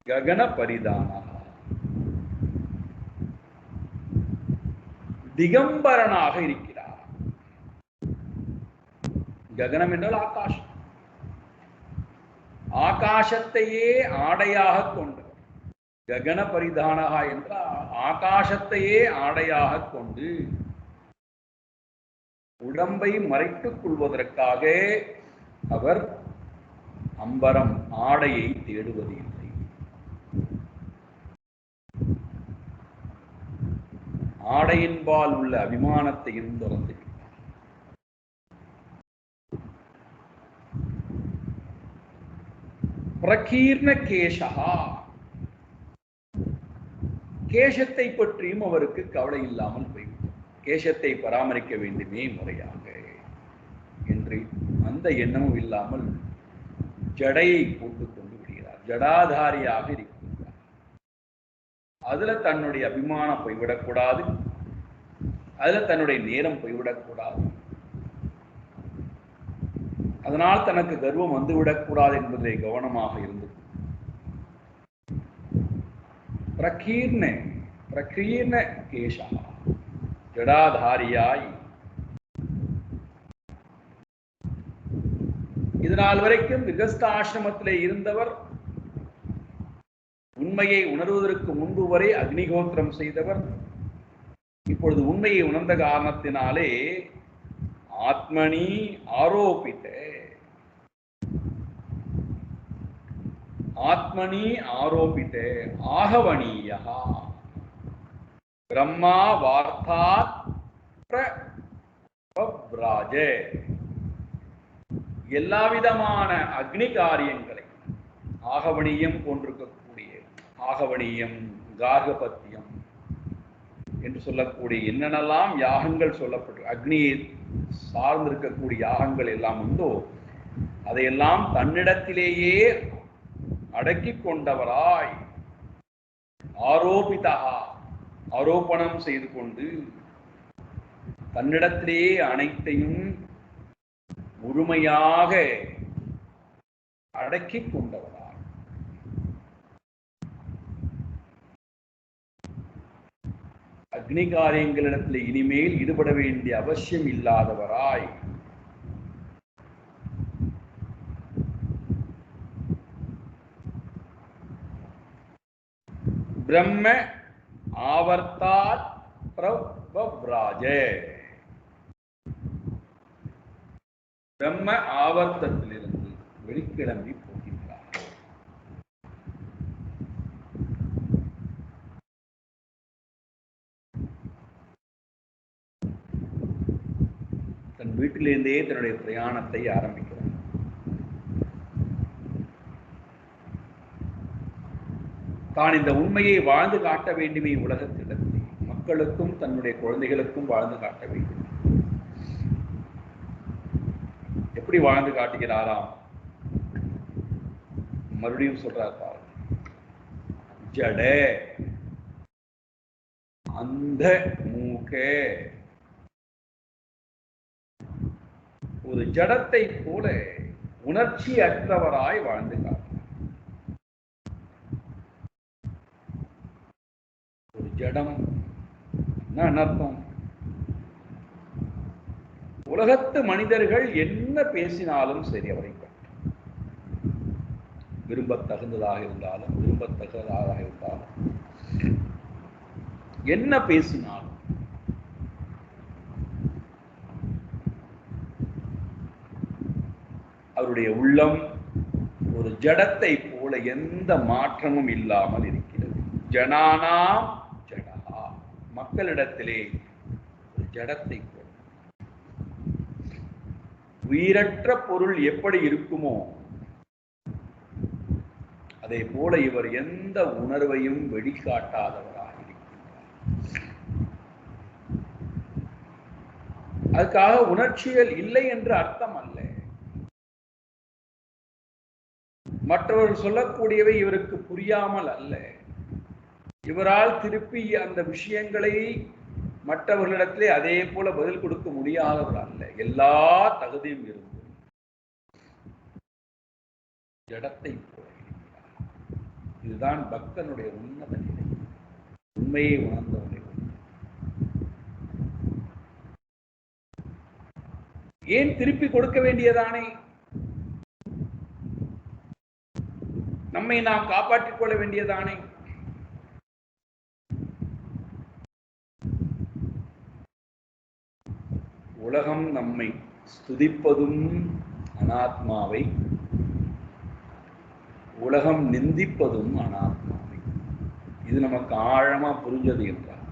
ககன பரிதானஹா திகம்பரனாக இருக்கிறார். ககனம் என்றால் ஆகாசம். ஆகாசத்தையே ஆடையாக கொண்டு, ககன பரிதானஹா என்றால் ஆகாசத்தையே ஆடையாக கொண்டு உடம்பை மறைத்துக் கொள்வதற்காக அவர் அம்பரம் ஆடையை தேடுவதில்லை. ஆடையின்பால் உள்ள அபிமானத்தையும் துறந்து பிரகீர்ண கேசா, கேசத்தை பற்றியும் அவருக்கு கவலை இல்லாமல் போய்விட்டது. கேசத்தை பராமரிக்க வேண்டுமே முறையாக என்று அந்த எண்ணமும் இல்லாமல் ஜடையை போட்டுக் கொண்டு விடுகிறார். ஜடாதாரியாக இருக்கின்றார். அதுல தன்னுடைய அபிமானம் போய்விடக்கூடாது, அதுல தன்னுடைய நேரம் போய்விடக்கூடாது, அதனால் தனக்கு கர்வம் வந்துவிடக்கூடாது என்பதை கவனமாக இருந்து பிரகீர்ண கேசா, ஜடாதாரியாய் இதனால் வரைக்கும் விகஸ்தாசிரமத்திலே இருந்தவர், உண்மையை உணர்வதற்கு முன்பு வரை அக்னிகோத்திரம் செய்தவர். இப்பொழுது உண்மையை உணர்ந்த காரணத்தினாலே ஆத்மனி ஆரோபித்த, ஆத்மனி ஆரோபித்த ஆகவணீயா பிரம்மா வார்த்தாத் பிரவ்ராஜ, எல்லா விதமான அக்னி காரியங்களை ஆகவணியம் போன்றிருக்கக்கூடிய ஆகவணியம், கார்கபத்தியம் என்று சொல்லக்கூடிய என்னென்னலாம் யாகங்கள் சொல்லப்பட்டு அக்னியை சார்ந்திருக்கக்கூடிய யாகங்கள் எல்லாம் உண்டோ அதையெல்லாம் தன்னிடத்திலேயே அடக்கி கொண்டவராய் ஆரோபிதா, ஆரோபணம் செய்து கொண்டு தன்னிடத்திலேயே அனைத்தையும் முழுமையாக அடக்கி கொண்டவராய், அக்னி காரியங்களிடத்தில் இனிமேல் ஈடுபட வேண்டிய அவசியம் இல்லாதவராய் பிரம்ம ஆவர்த்தாத் பிரவ்ராஜ, பிரம்ம ஆவர்த்தத்திலிருந்து வெளிக்கிளம்பி போகின்றார். தன் வீட்டிலிருந்தே தன்னுடைய பிரயாணத்தை ஆரம்பிக்கிறார். தான் இந்த உண்மையை வாழ்ந்து காட்ட வேண்டுமே உலகத்திடத்தில், மக்களுக்கும் தன்னுடைய குழந்தைகளுக்கும் வாழ்ந்து காட்ட வேண்டும். எப்படி வாழ்ந்து காட்டுகிறாராம்? மறுபடியும் சொல்றார் பாருங்க, ஜட அந்த மூக, ஒரு ஜடத்தை போல உணர்ச்சி அற்றவராய் வாழ்ந்து காட்டு. ஒரு ஜடம் என்ன அர்த்தம்? உலகத்து மனிதர்கள் என்ன பேசினாலும் சரி, அவரை விரும்பத்தகுந்ததாக இருந்தாலும் விரும்பத்தகுந்ததாக இருந்தாலும் என்ன பேசினாலும் அவருடைய உள்ளம் ஒரு ஜடத்தை போல எந்த மாற்றமும் இல்லாமல் இருக்கிறது. ஜனானாம் ஜடா, மக்களிடத்திலே ஒரு ஜடத்தை போல, உயிரற்ற பொருள் எப்படி இருக்குமோ அதே போல இவர் எந்த உணர்வையும் வெளிக்காட்டாதவராக இருக்கின்றார். அதுக்காக உணர்ச்சிகள் இல்லை என்று அர்த்தம் அல்ல. மற்றவர்கள் சொல்லக்கூடியவை இவருக்கு புரியாமல் அல்ல. இவரால் திருப்பி அந்த விஷயங்களை மற்றவர்களிடத்திலே அதே போல பதில் கொடுக்க முடியாதவர் அல்ல. எல்லா தகுதியும் இருந்து ஜடத்தை போல இருக்கிறார். இதுதான் பக்தனுடைய உன்னத நிலை, உண்மையை உணர்ந்தவனுடைய உண்மை. ஏன் திருப்பி கொடுக்க வேண்டியதானே? நம்மை நாம் காப்பாற்றிக் கொள்ள வேண்டியதானே? உலகம் நம்மை ஸ்துதிப்பதும் அனாத்மாவை, உலகம் நிந்திப்பதும் அனாத்மாவை. இது நமக்கு ஆழமா புரிஞ்சது என்றார்.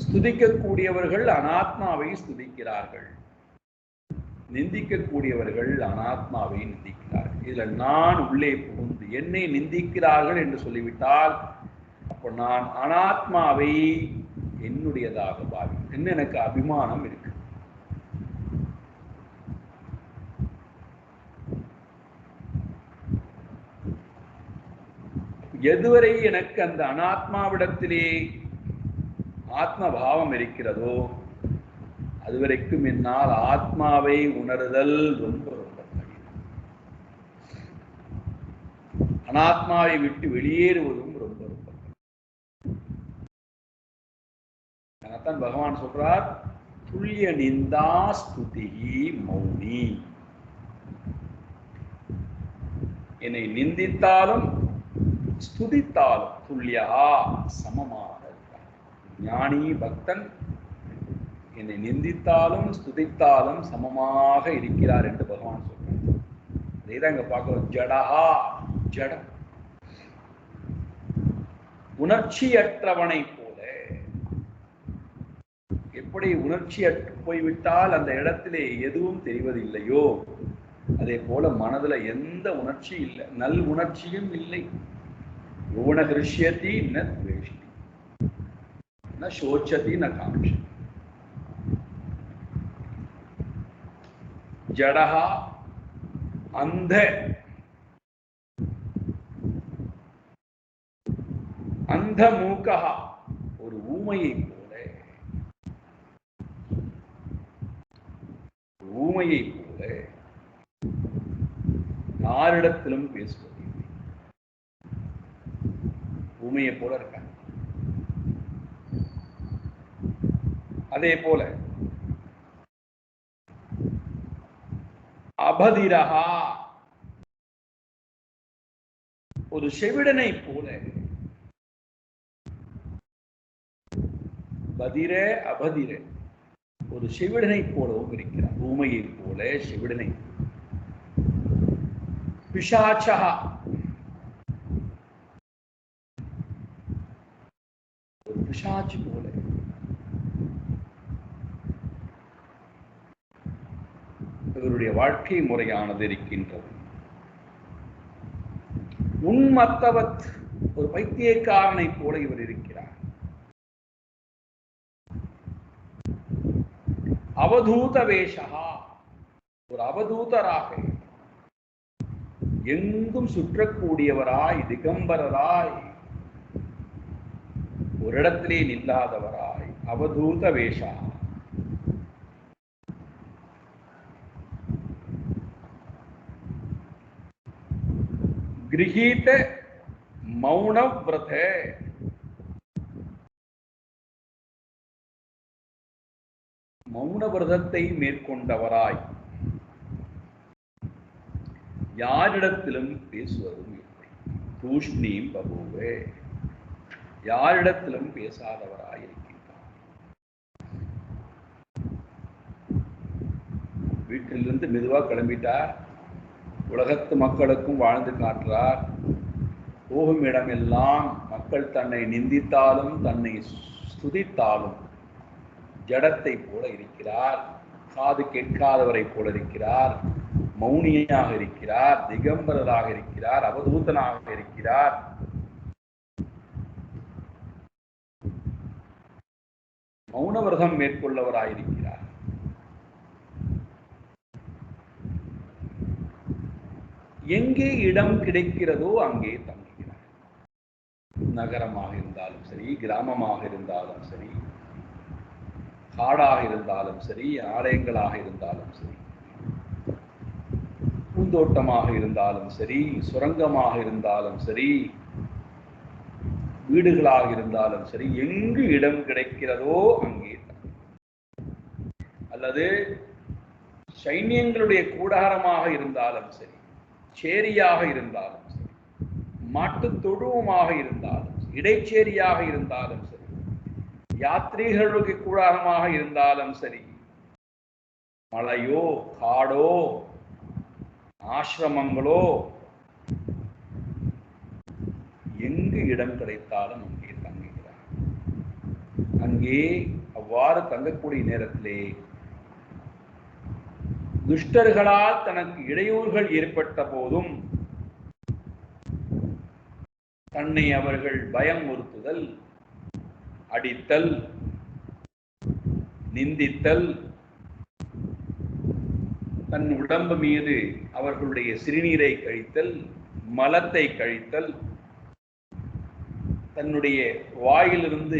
ஸ்துதிக்கக்கூடியவர்கள் அனாத்மாவை ஸ்துதிக்கிறார்கள், நிந்திக்கக்கூடியவர்கள் அனாத்மாவை நிந்திக்கிறார்கள். இதுல நான் உள்ளே புகுந்து என்னை நிந்திக்கிறார்கள் என்று சொல்லிவிட்டால் அப்போ நான் அனாத்மாவை என்னுடையதாக பாவிக்கிறேன். என்ன எனக்கு அபிமானம் இருக்கு. எதுவரை எனக்கு அந்த அனாத்மாவிடத்திலே ஆத்ம பாவம் இருக்கிறதோ அதுவரைக்கும் என்னால் ஆத்மாவை உணர்தல் ரொம்ப ரொம்ப கடினம். அனாத்மாவை விட்டு வெளியேறுவதும் ரொம்ப ரொம்ப கடினம். பகவான் சொல்றார், துல்லிய நிந்தா ஸ்துதி மௌனி. என்னை நிந்தித்தாலும் ஸ்துதித்தாலும் துல்லியா சமமாக இருக்கிறார். ஞானி பக்தன் என்னை நிந்தித்தாலும் ஸ்துதித்தாலும் சமமாக இருக்கிறார் என்று பகவான் சொல்றார். அதைதான் இங்க பார்க்கிறோம். ஜடஹா, ஜடம், உணர்ச்சியற்றவனை போல. எப்படி உணர்ச்சியற்று போய்விட்டால் அந்த இடத்திலே எதுவும் தெரிவதில்லையோ அதே போல மனதுல எந்த உணர்ச்சி இல்லை, நல் உணர்ச்சியும் இல்லை. யோனகிருஷ்யதி ந துவேஷ்டி ந சோச்சதி ந காங்ஷதி. ஜடஹா, அந்த அந்த மூக்கா, ஒரு ஊமையை போல, ஊமையை போல யாரிடத்திலும் பேசுவதில்லை. ஊமையை போல இருக்க. அதே போல அபதிரஹா, ஒரு செவிடனை போல. பதிர அபதிர, ஒரு செவிடனை போலவும் இருக்கிறார். ஊமையை போல, செவிடனை. பிசாச்சா, ஒரு பிசாச்சு போல. இவருடைய வாழ்க்கை முறையானது இருக்கின்றது. உன்மத்தவத், ஒரு பைத்தியக்காரனை போல இவர் இருக்கிறார். அவதூத வேஷா, ஒரு அவதூதராக எங்கும் சுற்றக்கூடியவராய், திகம்பரராய், ஒரு இடத்திலே நில்லாதவராய், அவதூத வேஷா. கிரகீத மௌனவ்ரத, மௌன விரதத்தை மேற்கொண்டவராய், யாரிடத்திலும் பேசுவதும் இல்லை. தூஷ்ணீம் பபுவே, யாரிடத்திலும் பேசாதவராய் இருக்கின்றார். வீட்டிலிருந்து மெதுவா கிளம்பிட்டார். உலகத்து மக்களுக்கும் வாழ்ந்து காட்டுறார். போகும் இடமெல்லாம் மக்கள் தன்னை நிந்தித்தாலும் தன்னை ஸ்துதித்தாலும் ஜடத்தை போல இருக்கிறார். காது கேட்காதவரை போல இருக்கிறார். மௌனியாக இருக்கிறார், திகம்பரராக இருக்கிறார், அவதூதனாக இருக்கிறார். மௌன விரதம் மேற்கொள்ளவராயிருக்கிறார். எங்கே இடம் கிடைக்கிறதோ அங்கே தங்குகிறார். நகரமாக இருந்தாலும் சரி, கிராமமாக இருந்தாலும் சரி, காடாக இருந்தாலும் சரி, ஆலயங்களாக இருந்தாலும் சரி, பூந்தோட்டமாக இருந்தாலும் சரி, சுரங்கமாக இருந்தாலும் சரி, வீடுகளாக இருந்தாலும் சரி, எங்கு இடம் கிடைக்கிறதோ அங்கே, அல்லது சைன்யங்களுடைய கூடாரமாக இருந்தாலும் சரி, சேரியாக இருந்தாலும் சரி, மாட்டுத் தொழுவமாக இருந்தாலும், இடைச்சேரியாக இருந்தாலும் சரி, யாத்ரீகர்களுடைய கூடாரமாக இருந்தாலும் சரி, மலையோ காடோ ஆசிரமங்களோ, எங்கு இடம் கிடைத்தாலும் அங்கே தங்குகிறார். அங்கே அவ்வாறு தங்கக்கூடிய நேரத்திலே துஷ்டர்களால் தனக்கு இடையூறுகள் ஏற்பட்ட போதும் தன்னை அவர்கள் பயமுறுத்துதல், அடித்தல், நிந்தித்தல், தன் உடம்பு மீது அவர்களுடைய சிறுநீரை கழித்தல், மலத்தை கழித்தல், தன்னுடைய வாயிலிருந்து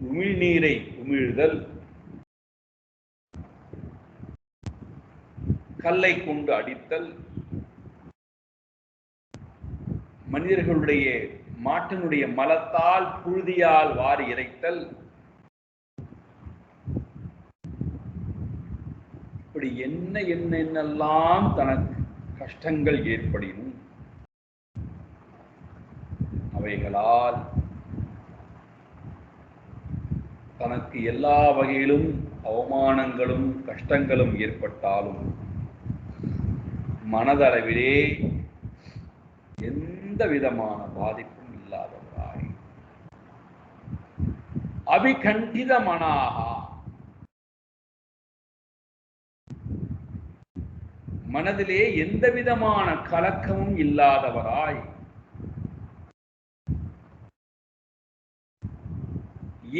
உமிழ்நீரை உமிழ்தல், கல்லை கொண்டு அடித்தல், மனிதர்களுடைய மாட்டினுடைய மலத்தால் புழுதியால் வாரி இறைத்தல், இப்படி என்னென்னெல்லாம் தனக்கு கஷ்டங்கள் ஏற்படினும் அவைகளால் தனக்கு எல்லா வகையிலும் அவமானங்களும் கஷ்டங்களும் ஏற்பட்டாலும் மனதளவிலே எந்த விதமான பாதிப்பும் இல்லாதவராய் அபிகண்டித மனாகா, மனதிலே எந்த விதமான கலக்கமும் இல்லாதவராய்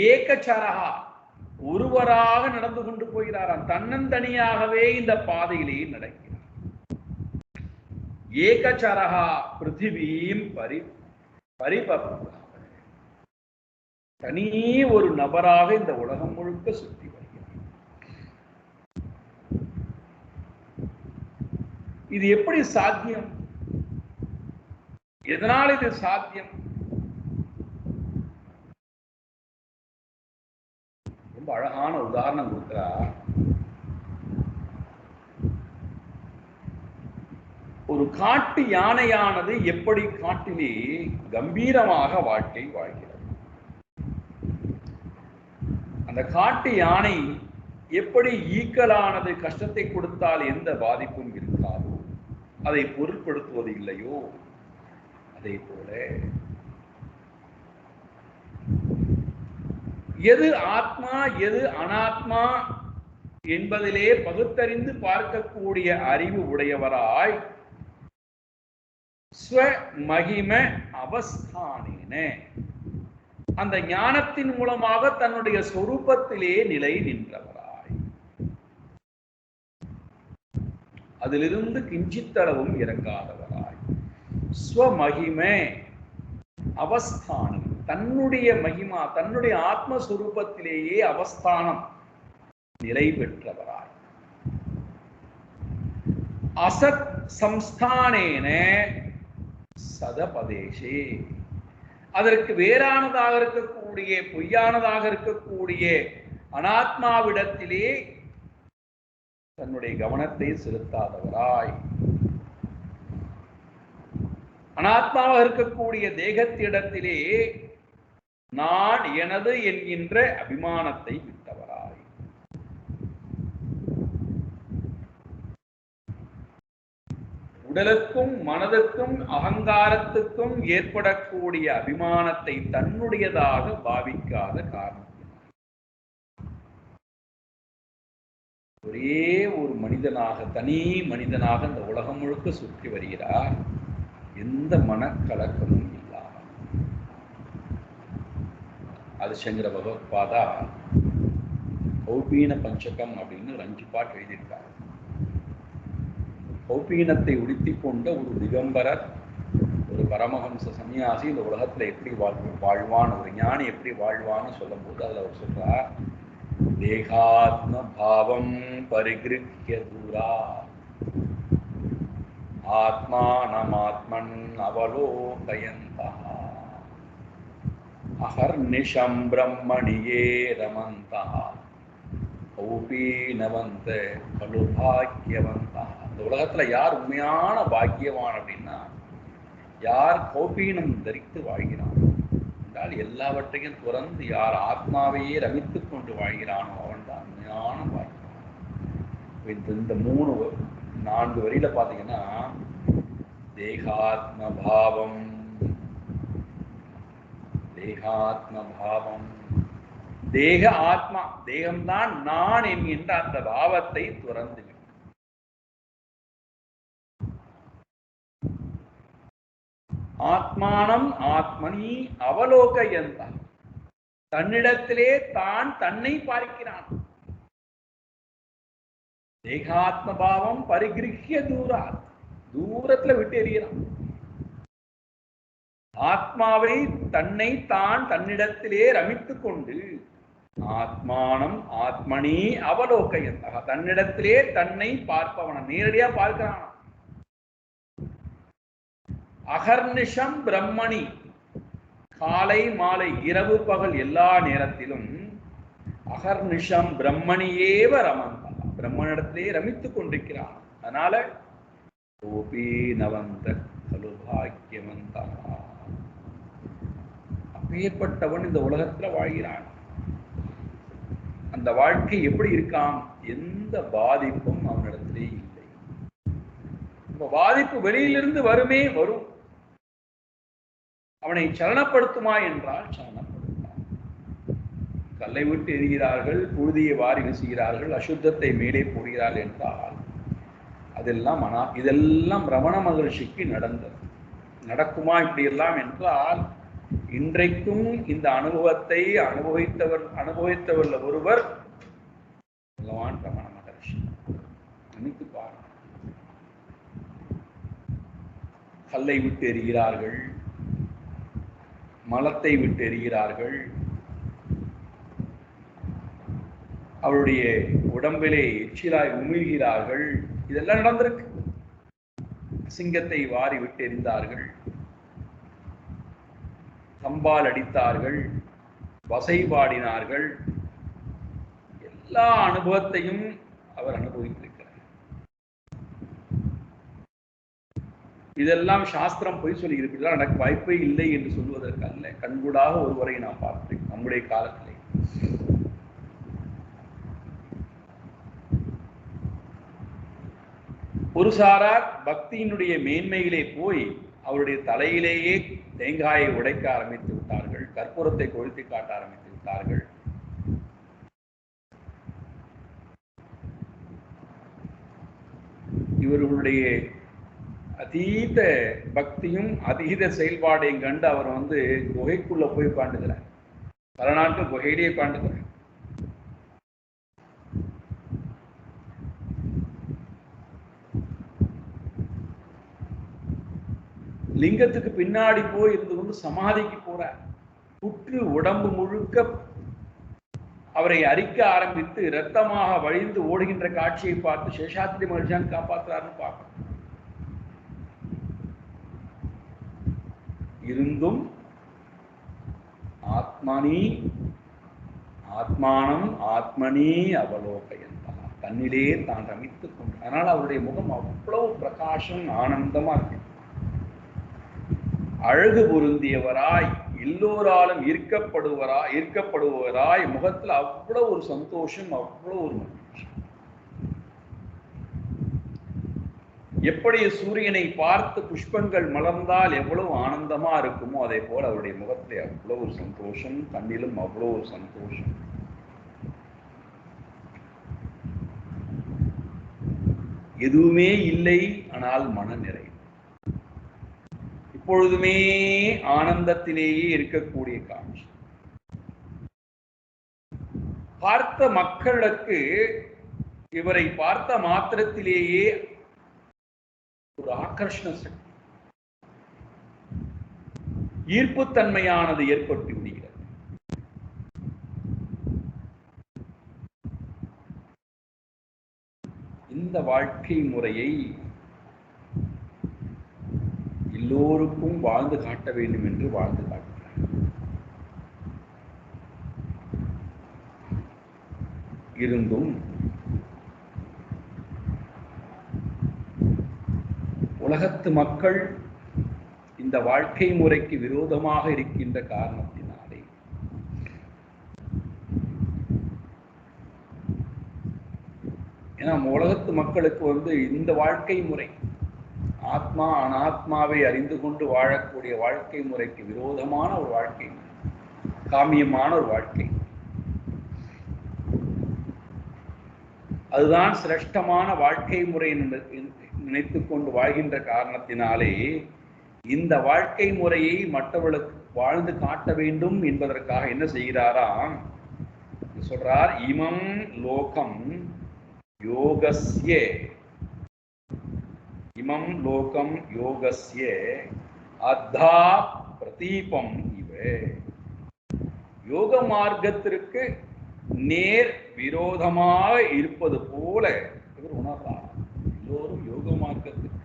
ஏகச்சரகா, ஒருவராக நடந்து கொண்டு போகிறாராம். தன்னந்தனியாகவே இந்த பாதையிலே நடக்கிறார். ஏகச்சரகா பிருத்திவீம் பரிபப்ரஹ, தனி ஒரு நபராக இந்த உலகம் முழுக்க சுற்றி வருகிறார். இது எப்படி சாத்தியம்? எதனால் இது சாத்தியம்? ரொம்ப அழகான உதாரணம் கொடுக்கிறார். ஒரு காட்டு யானையானது எப்படி காட்டிலே கம்பீரமாக வாழ்க்கை வாழ்கிறது, அந்த காட்டு யானை எப்படி ஈக்கலானது கஷ்டத்தை கொடுத்தால் எந்த பாதிப்பும் இருக்காதோ, அதை பொருட்படுத்துவது இல்லையோ, அதே போல எது ஆத்மா எது அனாத்மா என்பதிலே பகுத்தறிந்து பார்க்கக்கூடிய அறிவு உடையவராய் ஸ்வ மகிம அவஸ்தானேன, அந்த ஞானத்தின் மூலமாக தன்னுடைய சொரூபத்திலே நிலை நின்றவராய், அதிலிருந்து கிஞ்சித்தளவும் இறங்காதவராய், ஸ்வமகிம அவஸ்தானம், தன்னுடைய மகிமா தன்னுடைய ஆத்மஸ்வரூபத்திலேயே அவஸ்தானம் நிலை பெற்றவராய், அசத் சம்ஸ்தானேன சதபதேசே, அதற்கு வேறானதாக இருக்கக்கூடிய பொய்யானதாக இருக்கக்கூடிய அனாத்மாவிடத்திலே தன்னுடைய கவனத்தை செலுத்தாதவராய், அனாத்மாவாக இருக்கக்கூடிய தேகத்திடத்திலே நான் எனது என்கின்ற அபிமானத்தை விட்டவராய், உடலுக்கும் மனதுக்கும் அகங்காரத்துக்கும் ஏற்படக்கூடிய அபிமானத்தை தன்னுடையதாக பாவிக்காத காரணம், ஒரே ஒரு மனிதனாக தனி மனிதனாக இந்த உலகம் முழுக்க சுற்றி வருகிறார், எந்த மனக்கலக்கமும் இல்லாமல். ஆதிசங்கர பகவத்பாதா கௌபீன பஞ்சகம் அப்படின்னு ஒரு 5 பாட்டு எழுதியிருக்கார். கௌபீனத்தை உடுத்தி கொண்ட ஒரு திகம்பரர், ஒரு பரமஹம்ச சன்னியாசி இந்த உலகத்துல எப்படி வாழ்வான், ஒரு ஞானி எப்படி வாழ்வான்னு சொல்லும் போது அதுல அவர் சொல்றார், தேகாத்ம பாவம் பரிகிருக்கிய தூரா, ஆத்மானமாத்மன் அவலோகயந்தः அஹர்நிஷம் பிரம்மணியே ரமந்தः கௌபீனவந்த கலு பாக்கியவந்தா. இந்த உலகத்துல யார் உண்மையான பாக்கியவான் அப்படின்னா, யார் கௌபீனம் தரித்து வாழ்கிறான் என்றால் எல்லாவற்றையும் துறந்து யார் ஆத்மாவையே ரமித்துக் கொண்டு வாழ்கிறானோ அவன் தான் உண்மையான பாக்கியவான். இந்த 4 வரியில பாத்தீங்கன்னா, தேகாத்ம பாவம் தேகாத்ம பாவம், தேக ஆத்மா, தேகம்தான் நான் என்கின்ற அந்த பாவத்தை துறந்து ஆத்மானம் ஆத்மனி அவலோகயந்த, தன்னிடத்திலே தான் தன்னை பார்க்கிறான். தேகாத்ம பாவம் பரிகிருஹ்ய தூராத், தூரத்துல விட்டு எறிகிறான். ஆத்மாவை தன்னை தான் தன்னிடத்திலே ரமித்துக் கொண்டு ஆத்மானம் ஆத்மனி அவலோகயந்த, தன்னிடத்திலே தன்னை பார்ப்பவன நேரடியா பார்க்கிறான். அகர்நிஷம் பிரம்மணி, காலை மாலை இரவு பகல் எல்லா நேரத்திலும் அகர்நிஷம் பிரம்மணியேவ ரமந்தா, பிரம்மனிடத்திலே ரமித்துக் கொண்டிருக்கிறான். அதனால கோபி நவந்த கலு பாக்கியவந்தா, அப்பேற்பட்டவன் இந்த உலகத்துல வாழ்கிறான். அந்த வாழ்க்கை எப்படி இருக்கான்? எந்த பாதிப்பும் அவனிடத்திலே இல்லை. பாதிப்பு வெளியிலிருந்து வரும். அவனை சலனப்படுத்துமா என்றால் சலனப்படுத்தான். கல்லை விட்டு எரிகிறார்கள், புழுதியை வாரி வீசுகிறார்கள், அசுத்தத்தை மேலே போடுகிறார்கள் என்றால் இதெல்லாம் ரமண மகர்ஷிக்கு நடந்தது. நடக்குமா இப்படியெல்லாம் என்றால், இன்றைக்கும் இந்த அனுபவத்தை அனுபவித்தவர் ஒருவர் பகவான் ரமண மகர்ஷி. நினைத்து பாருங்கள். கல்லை விட்டு எரிகிறார்கள், மலத்தை விட்டு எரிகிறார்கள், அவருடைய உடம்பிலே எச்சிலாய் உமிழ்கிறார்கள். இதெல்லாம் நடந்திருக்கு. சிங்கத்தை வாரி விட்டு எறிந்தார்கள், கம்பால் அடித்தார்கள், வசை பாடினார்கள். எல்லா அனுபவத்தையும் அவர் அனுபவித்திருக்கிறார். இதெல்லாம் சாஸ்திரம் பொய் சொல்லி இருக்கிறதா? எனக்கு வாய்ப்பே இல்லை என்று சொல்வதற்கு அல்ல. கண்கூடாக ஒருவரை நான் பார்த்தேன் நம்முடைய காலத்திலே. ஒரு சாரார் பக்தியினுடைய மேன்மையிலே போய் அவருடைய தலையிலேயே தேங்காயை உடைக்க ஆரம்பித்து விட்டார்கள், கற்பூரத்தை கொளுத்தி காட்ட ஆரம்பித்து விட்டார்கள். இவர்களுடைய அதீத பக்தியும் அதீத செயல்பாடையும் கண்டு அவர் குகைக்குள்ள போய் உட்காந்துக்கிறார். பல நாட்கள் குகையிலேயே உட்காந்துக்கிறார். லிங்கத்துக்கு பின்னாடி போய் இருந்து கொண்டு சமாதிக்கு போறார். புற்று உடம்பு முழுக்க அவரை அரிக்க ஆரம்பித்து இரத்தமாக வழிந்து ஓடுகின்ற காட்சியை பார்த்து சேஷாத்ரி மகிழ்ச்சியான் காப்பாற்றுறாருன்னு பார்க்கணும். இருந்தும் ஆத்மனி ஆத்மானம் ஆத்மனி அவலோகயந்தா, தன்னிலே தான் ரமித்துக் கொண்டு. அதனால் அவருடைய முகம் அவ்வளவு பிரகாசம் ஆனந்தமா இருக்கு. அழகு பொருந்தியவராய், எல்லோராலும் ஈர்க்கப்படுவராய், முகத்துல அவ்வளவு ஒரு சந்தோஷம், அவ்வளவு ஒரு மகிழ்ச்சி. எப்படி சூரியனை பார்த்து புஷ்பங்கள் மலர்ந்தால் எவ்வளவு ஆனந்தமா இருக்குமோ அதே போல அவருடைய முகத்திலே அவ்வளவு ஒரு சந்தோஷம், கண்ணிலும் அவ்வளவு ஒரு சந்தோஷம். எதுவுமே இல்லை, ஆனால் மன நிறைவு. எப்பொழுதுமே ஆனந்தத்திலேயே இருக்கக்கூடிய காட்சி. பார்த்த மக்களுக்கு இவரை பார்த்த மாத்திரத்திலேயே ஒரு ஆகர்ஷண சக்தி, ஈர்ப்புத்தன்மையானது ஏற்பட்டு விடுகிறது. இந்த வாழ்க்கை முறையை எல்லோருக்கும் வாழ்ந்து காட்ட வேண்டும் என்று வாழ்ந்து காட்டுகிறார். இருந்தும் உலகத்து மக்கள் இந்த வாழ்க்கை முறைக்கு விரோதமாக இருக்கின்ற காரணத்தினாலே ஏன்னா உலகத்து மக்களுக்கு இந்த வாழ்க்கை முறை ஆத்மா அனாத்மாவை அறிந்து கொண்டு வாழக்கூடிய வாழ்க்கை முறைக்கு விரோதமான ஒரு வாழ்க்கை, காமியமான ஒரு வாழ்க்கை. அதுதான் சிரேஷ்டமான வாழ்க்கை முறை நினைத்து கொண்டு வாழ்கின்ற காரணத்தினாலே இந்த வாழ்க்கை முறையை மற்றவர்களுக்கு வாழ்ந்து காட்ட வேண்டும் என்பதற்காக என்ன செய்கிறாராம் சொல்றார். இமம் லோகம் யோகஸ்ய, இமம் லோகம் யோகஸ்ய அத்தா பிரதீபம் இவ. யோக மார்க்கத்திற்கு நேர் விரோதமாக இருப்பது போல இவர் உணர்றார். எல்லோரும் யோக மார்க்கத்துக்கு,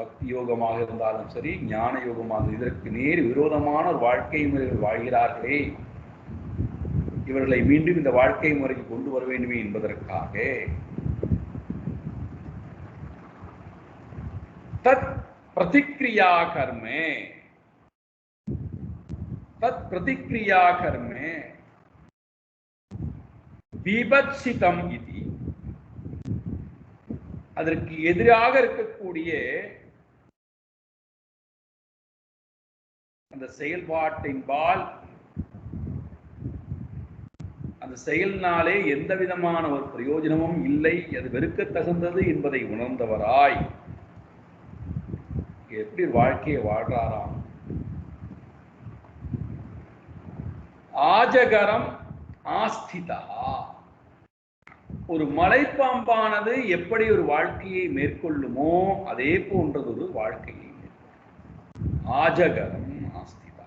பக்தி யோகமாக இருந்தாலும் சரி, ஞான யோகமாக, இதற்கு நேர் விரோதமான ஒரு வாழ்க்கை முறைகள் வாழ்கிறார்களே, இவர்களை மீண்டும் இந்த வாழ்க்கை முறைக்கு கொண்டு வர வேண்டுமே என்பதற்காக தத் பிரதிக்ரியா கர்மே, தத் பிரதிக்ரியா கர்மே விபத்சிதம் இது, அதற்கு எதிராக இருக்கக்கூடிய அந்த செயல்பாட்டின்பால், அந்த செயல்னாலே எந்த விதமான ஒரு பிரயோஜனமும் இல்லை, அது வெறுக்க தகுந்தது என்பதை உணர்ந்தவராய் எப்படி வாழ்க்கையை வாழ்றாராம். ஆஜகரம் ஆஸ்திதா, ஒரு மலைப்பாம்பானது எப்படி ஒரு வாழ்க்கையை மேற்கொள்ளுமோ அதே போன்றது ஒரு வாழ்க்கையை ஆஜகரம் ஆஸ்திதா.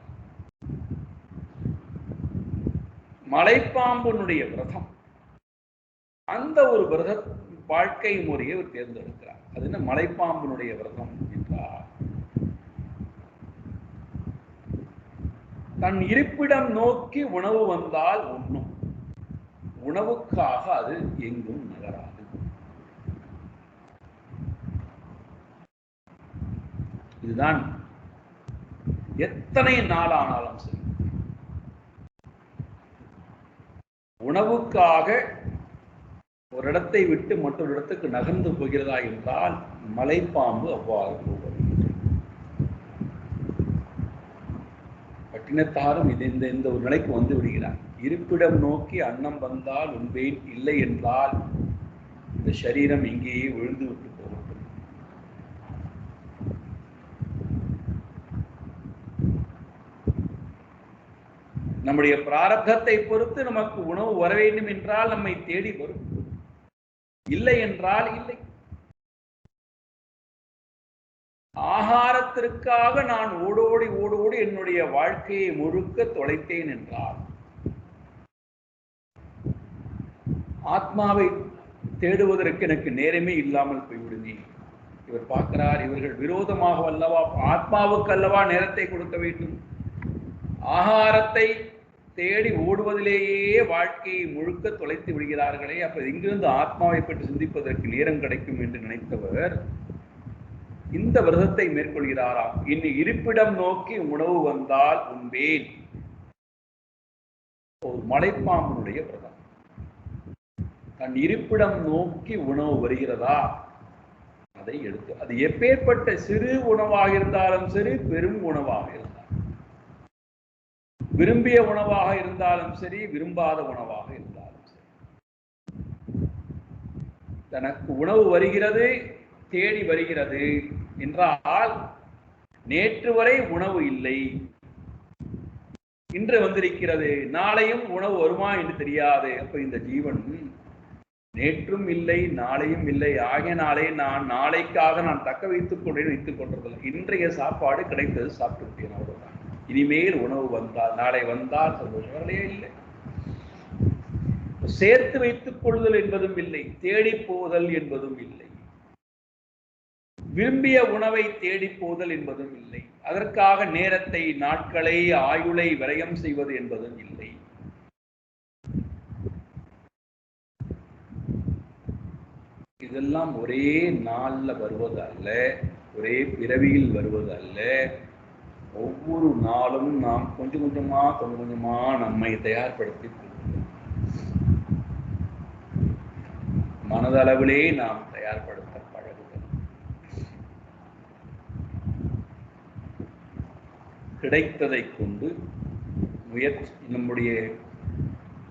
மலைப்பாம்பினுடைய விரதம், அந்த ஒரு விரத வாழ்க்கை முறையை அவர் தேர்ந்தெடுக்கிறார். அது என்ன மலைப்பாம்பினுடைய விரதம் என்றால், தன் இருப்பிடம் நோக்கி உணவு வந்தால் உண்ணும், உணவுக்காக அது எங்கும் நகராது. இதுதான் எத்தனை நாளானாலும் சரி, உணவுக்காக ஒரு இடத்தை விட்டு மற்றொரு இடத்துக்கு நகர்ந்து போகிறதா என்றால் மலைப்பாம்பு அவ்வாறு போவது. பட்டினத்தாரும் இந்த ஒரு நிலைக்கு வந்து விடுகிறார். இருப்பிடம் நோக்கி அன்னம் வந்தால் உண்பேன், இல்லை என்றால் இந்த சரீரம் இங்கேயே விழுந்து விட்டு போகட்டும். நம்முடைய பிராரப்தத்தை பொறுத்து நமக்கு உணவு வர வேண்டும் என்றால் நம்மை தேடி வரும், இல்லை என்றால் இல்லை. ஆகாரத்திற்காக நான் ஓடோடி ஓடோடி என்னுடைய வாழ்க்கையை முழுக்க தொலைத்தேன் என்றால், ஆத்மாவை தேடுவதற்கு எனக்கு நேரமே இல்லாமல் போய்விடுமே. இவர் பார்க்கிறார், இவர்கள் விரோதமாக அல்லவா, ஆத்மாவுக்கு அல்லவா நேரத்தை கொடுக்க வேண்டும், ஆகாரத்தை தேடி ஓடுவதிலேயே வாழ்க்கையை முழுக்க தொலைத்து விடுகிறார்களே, அப்ப இங்கிருந்து ஆத்மாவை பற்றி சிந்திப்பதற்கு நேரம் கிடைக்கும் என்று நினைத்தவர் இந்த விரதத்தை மேற்கொள்கிறாராம். இனி இருப்பிடம் நோக்கி உணவு வந்தால் உண்பேன், ஒரு மலைப்பாம்பனுடைய விரதம். தன் இருப்பிடம் நோக்கி உணவு வருகிறதா அதை எடுத்து, அது எப்பேற்பட்ட சிறு உணவாக இருந்தாலும் சரி, பெரும் உணவாக இருந்தாலும், விரும்பிய உணவாக இருந்தாலும் சரி, விரும்பாத உணவாக இருந்தாலும் சரி, தனக்கு உணவு வருகிறது, தேடி வருகிறது என்றால், நேற்று வரை உணவு இல்லை, இன்று வந்திருக்கிறது, நாளையும் உணவு வருமா என்று தெரியாது. அப்ப இந்த ஜீவன் நேற்றும் இல்லை, நாளையும் இல்லை, ஆகிய நாளை நான் நாளைக்காக நான் தக்க வைத்துக் கொண்டேன், வைத்துக் கொண்டிருந்தேன். இன்றைய சாப்பாடு கிடைத்தது, சாப்பிட்டு விட்டேன், அவ்வளவுதான். இனிமேல் உணவு வந்தால், நாளை வந்தால் சந்தோஷங்களே இல்லை. சேர்த்து வைத்துக் கொள்ளுதல் என்பதும் இல்லை, தேடி போதல் என்பதும் இல்லை. விரும்பிய உணவை தேடி போதல் என்பதும் இல்லை. அதற்காக நேரத்தை, நாட்களை, ஆயுளை விரயம் செய்வது என்பதும் இல்லை. இதெல்லாம் ஒரே நாள்ல வருவது அல்ல, ஒரே பிறவியில் வருவது அல்ல. ஒவ்வொரு நாளும் நாம் கொஞ்சம் கொஞ்சமா நம்மை தயார்படுத்தி மனதளவிலே நாம் தயார்படுத்த பழகுதல். கிடைத்ததை கொண்டு நம்முடைய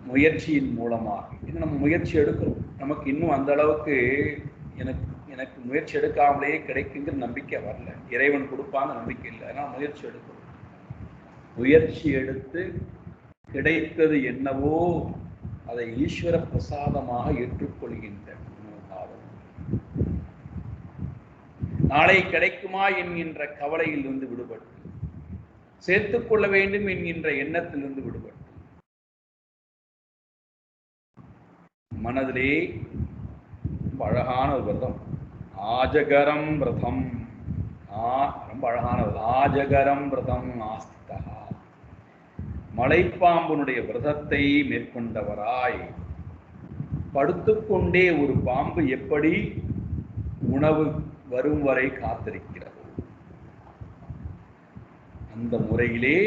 முயற்சியின் மூலமாக நம்ம முயற்சி எடுக்கிறோம். நமக்கு இன்னும் அந்த அளவுக்கு எனக்கு முயற்சி எடுக்காமலேயே கிடைக்குங்கிற நம்பிக்கை வரல. இறைவன் கொடுப்பாங்க நம்பிக்கை இல்லை. அதனால் முயற்சி எடுக்கிறோம். முயற்சி எடுத்து கிடைத்தது என்னவோ அதை ஈஸ்வர பிரசாதமாக ஏற்றுக்கொள்கின்ற நாளை கிடைக்குமா என்கின்ற கவலையிலிருந்து விடுபட்டு, சேர்த்துக்கொள்ள வேண்டும் என்கின்ற எண்ணத்திலிருந்து விடுபட்டு, மனதிலே அழகான ஒரு விரதம், ஆஜகரம் விரதம். ரொம்ப அழகான ஆஜகரம் விரதம் ஆஸ்திதா. மலைப்பாம்பனுடைய விரதத்தை மேற்கொண்டவராய், படுத்துக்கொண்டே ஒரு பாம்பு எப்படி உணவு வரும் வரை காத்திருக்கிறது, அந்த முறையிலே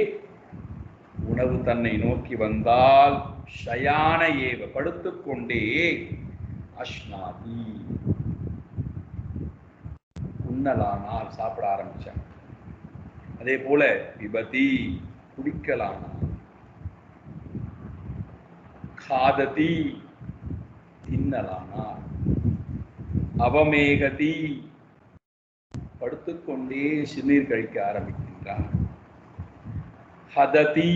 உணவு தன்னை நோக்கி வந்தால் ஷயான ஏவ, படுத்துக்கொண்டே அஷ்னாதி, உண்ணலானால் சாப்பிட ஆரம்பிச்சான். அதே போல பிபதி, குடிக்கலானார். காததி, தின்னலானார். அவமேகதி, படுத்துக்கொண்டே சிறுநீர் கழிக்க ஆரம்பிக்கின்றார். ஹததி,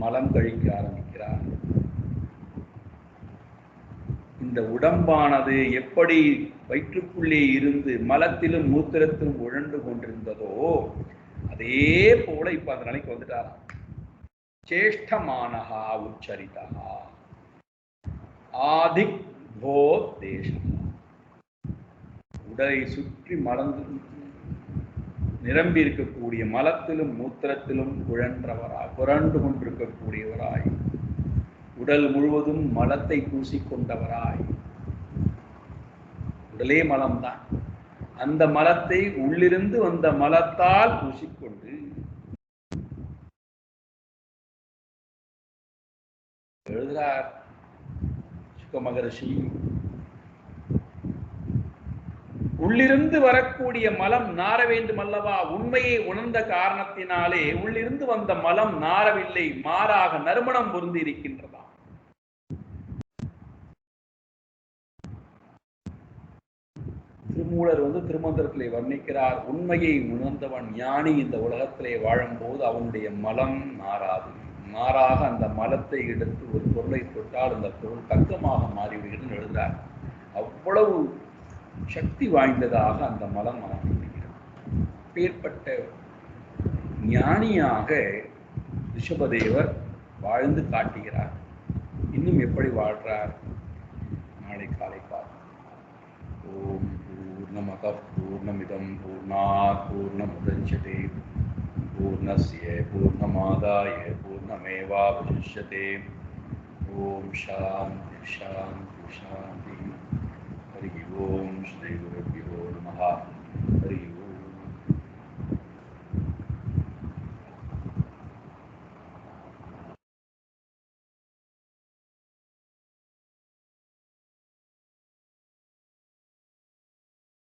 மலம் கழிக்க ஆரம்பிக்கிறார். இந்த உடம்பானது எப்படி வயிற்றுக்குள்ளே இருந்து மலத்திலும் மூத்திரத்திலும் உழண்டு கொண்டிருந்ததோ அதே போல இப்ப அந்த நிலைக்கு வந்துட்டாராம். சேஷ்டமானஹா உச்சரிதா ஆதிக் போதேஷம். உடலை சுற்றி மலர்ந்து நிரம்பி இருக்கக்கூடிய மலத்திலும் மூத்திரத்திலும் புரண்டு கொண்டிருக்கக்கூடியவராய், உடல் முழுவதும் மலத்தை பூசிக்கொண்டவராய், உடலே மலம்தான், அந்த மலத்தை உள்ளிருந்து வந்த மலத்தால் பூசிக்கொண்டு எழுதுகிறார் சுக மகரிஷி. உள்ளிருந்து வரக்கூடிய மலம் நார வேண்டும் அல்லவா? உண்மையை உணர்ந்த காரணத்தினாலே உள்ளிருந்து வந்த மலம் நாரவில்லை, மாறாக நறுமணம் பொருந்தி இருக்கின்றதா. திருமூலர் திருமந்திரத்திலே வர்ணிக்கிறார், உண்மையை உணர்ந்தவன் ஞானி இந்த உலகத்திலே வாழும்போது அவனுடைய மலம் நாராது, மாறாக அந்த மலத்தை எடுத்து ஒரு பொருளை தொட்டால் அந்த பொருள் தங்கமாக மாறிவிடுகிறது எழுதுகிறார். அவ்வளவு சக்தி வாய்ந்ததாக அந்த மலம் ஆகிவிடுகிறது. பேர்பட்ட ஞானியாக ரிஷபதேவர் வாழ்ந்து காட்டுகிறார். இன்னும் எப்படி வாழ்றார் நாளை காலை பார்ப்போம். ஓம் பூர்ணமதః பூர்ணமிதம் பூர்ணாத் பூர்ணமுதச்யதே பூர்ணஸ்ய பூர்ணமாதாய பூர்ணமேவாவசிஷ்யதே. ஓம் சாந்தி சாந்தி சாந்தி. हरि ओम श्री गुरुभ्यो नमः.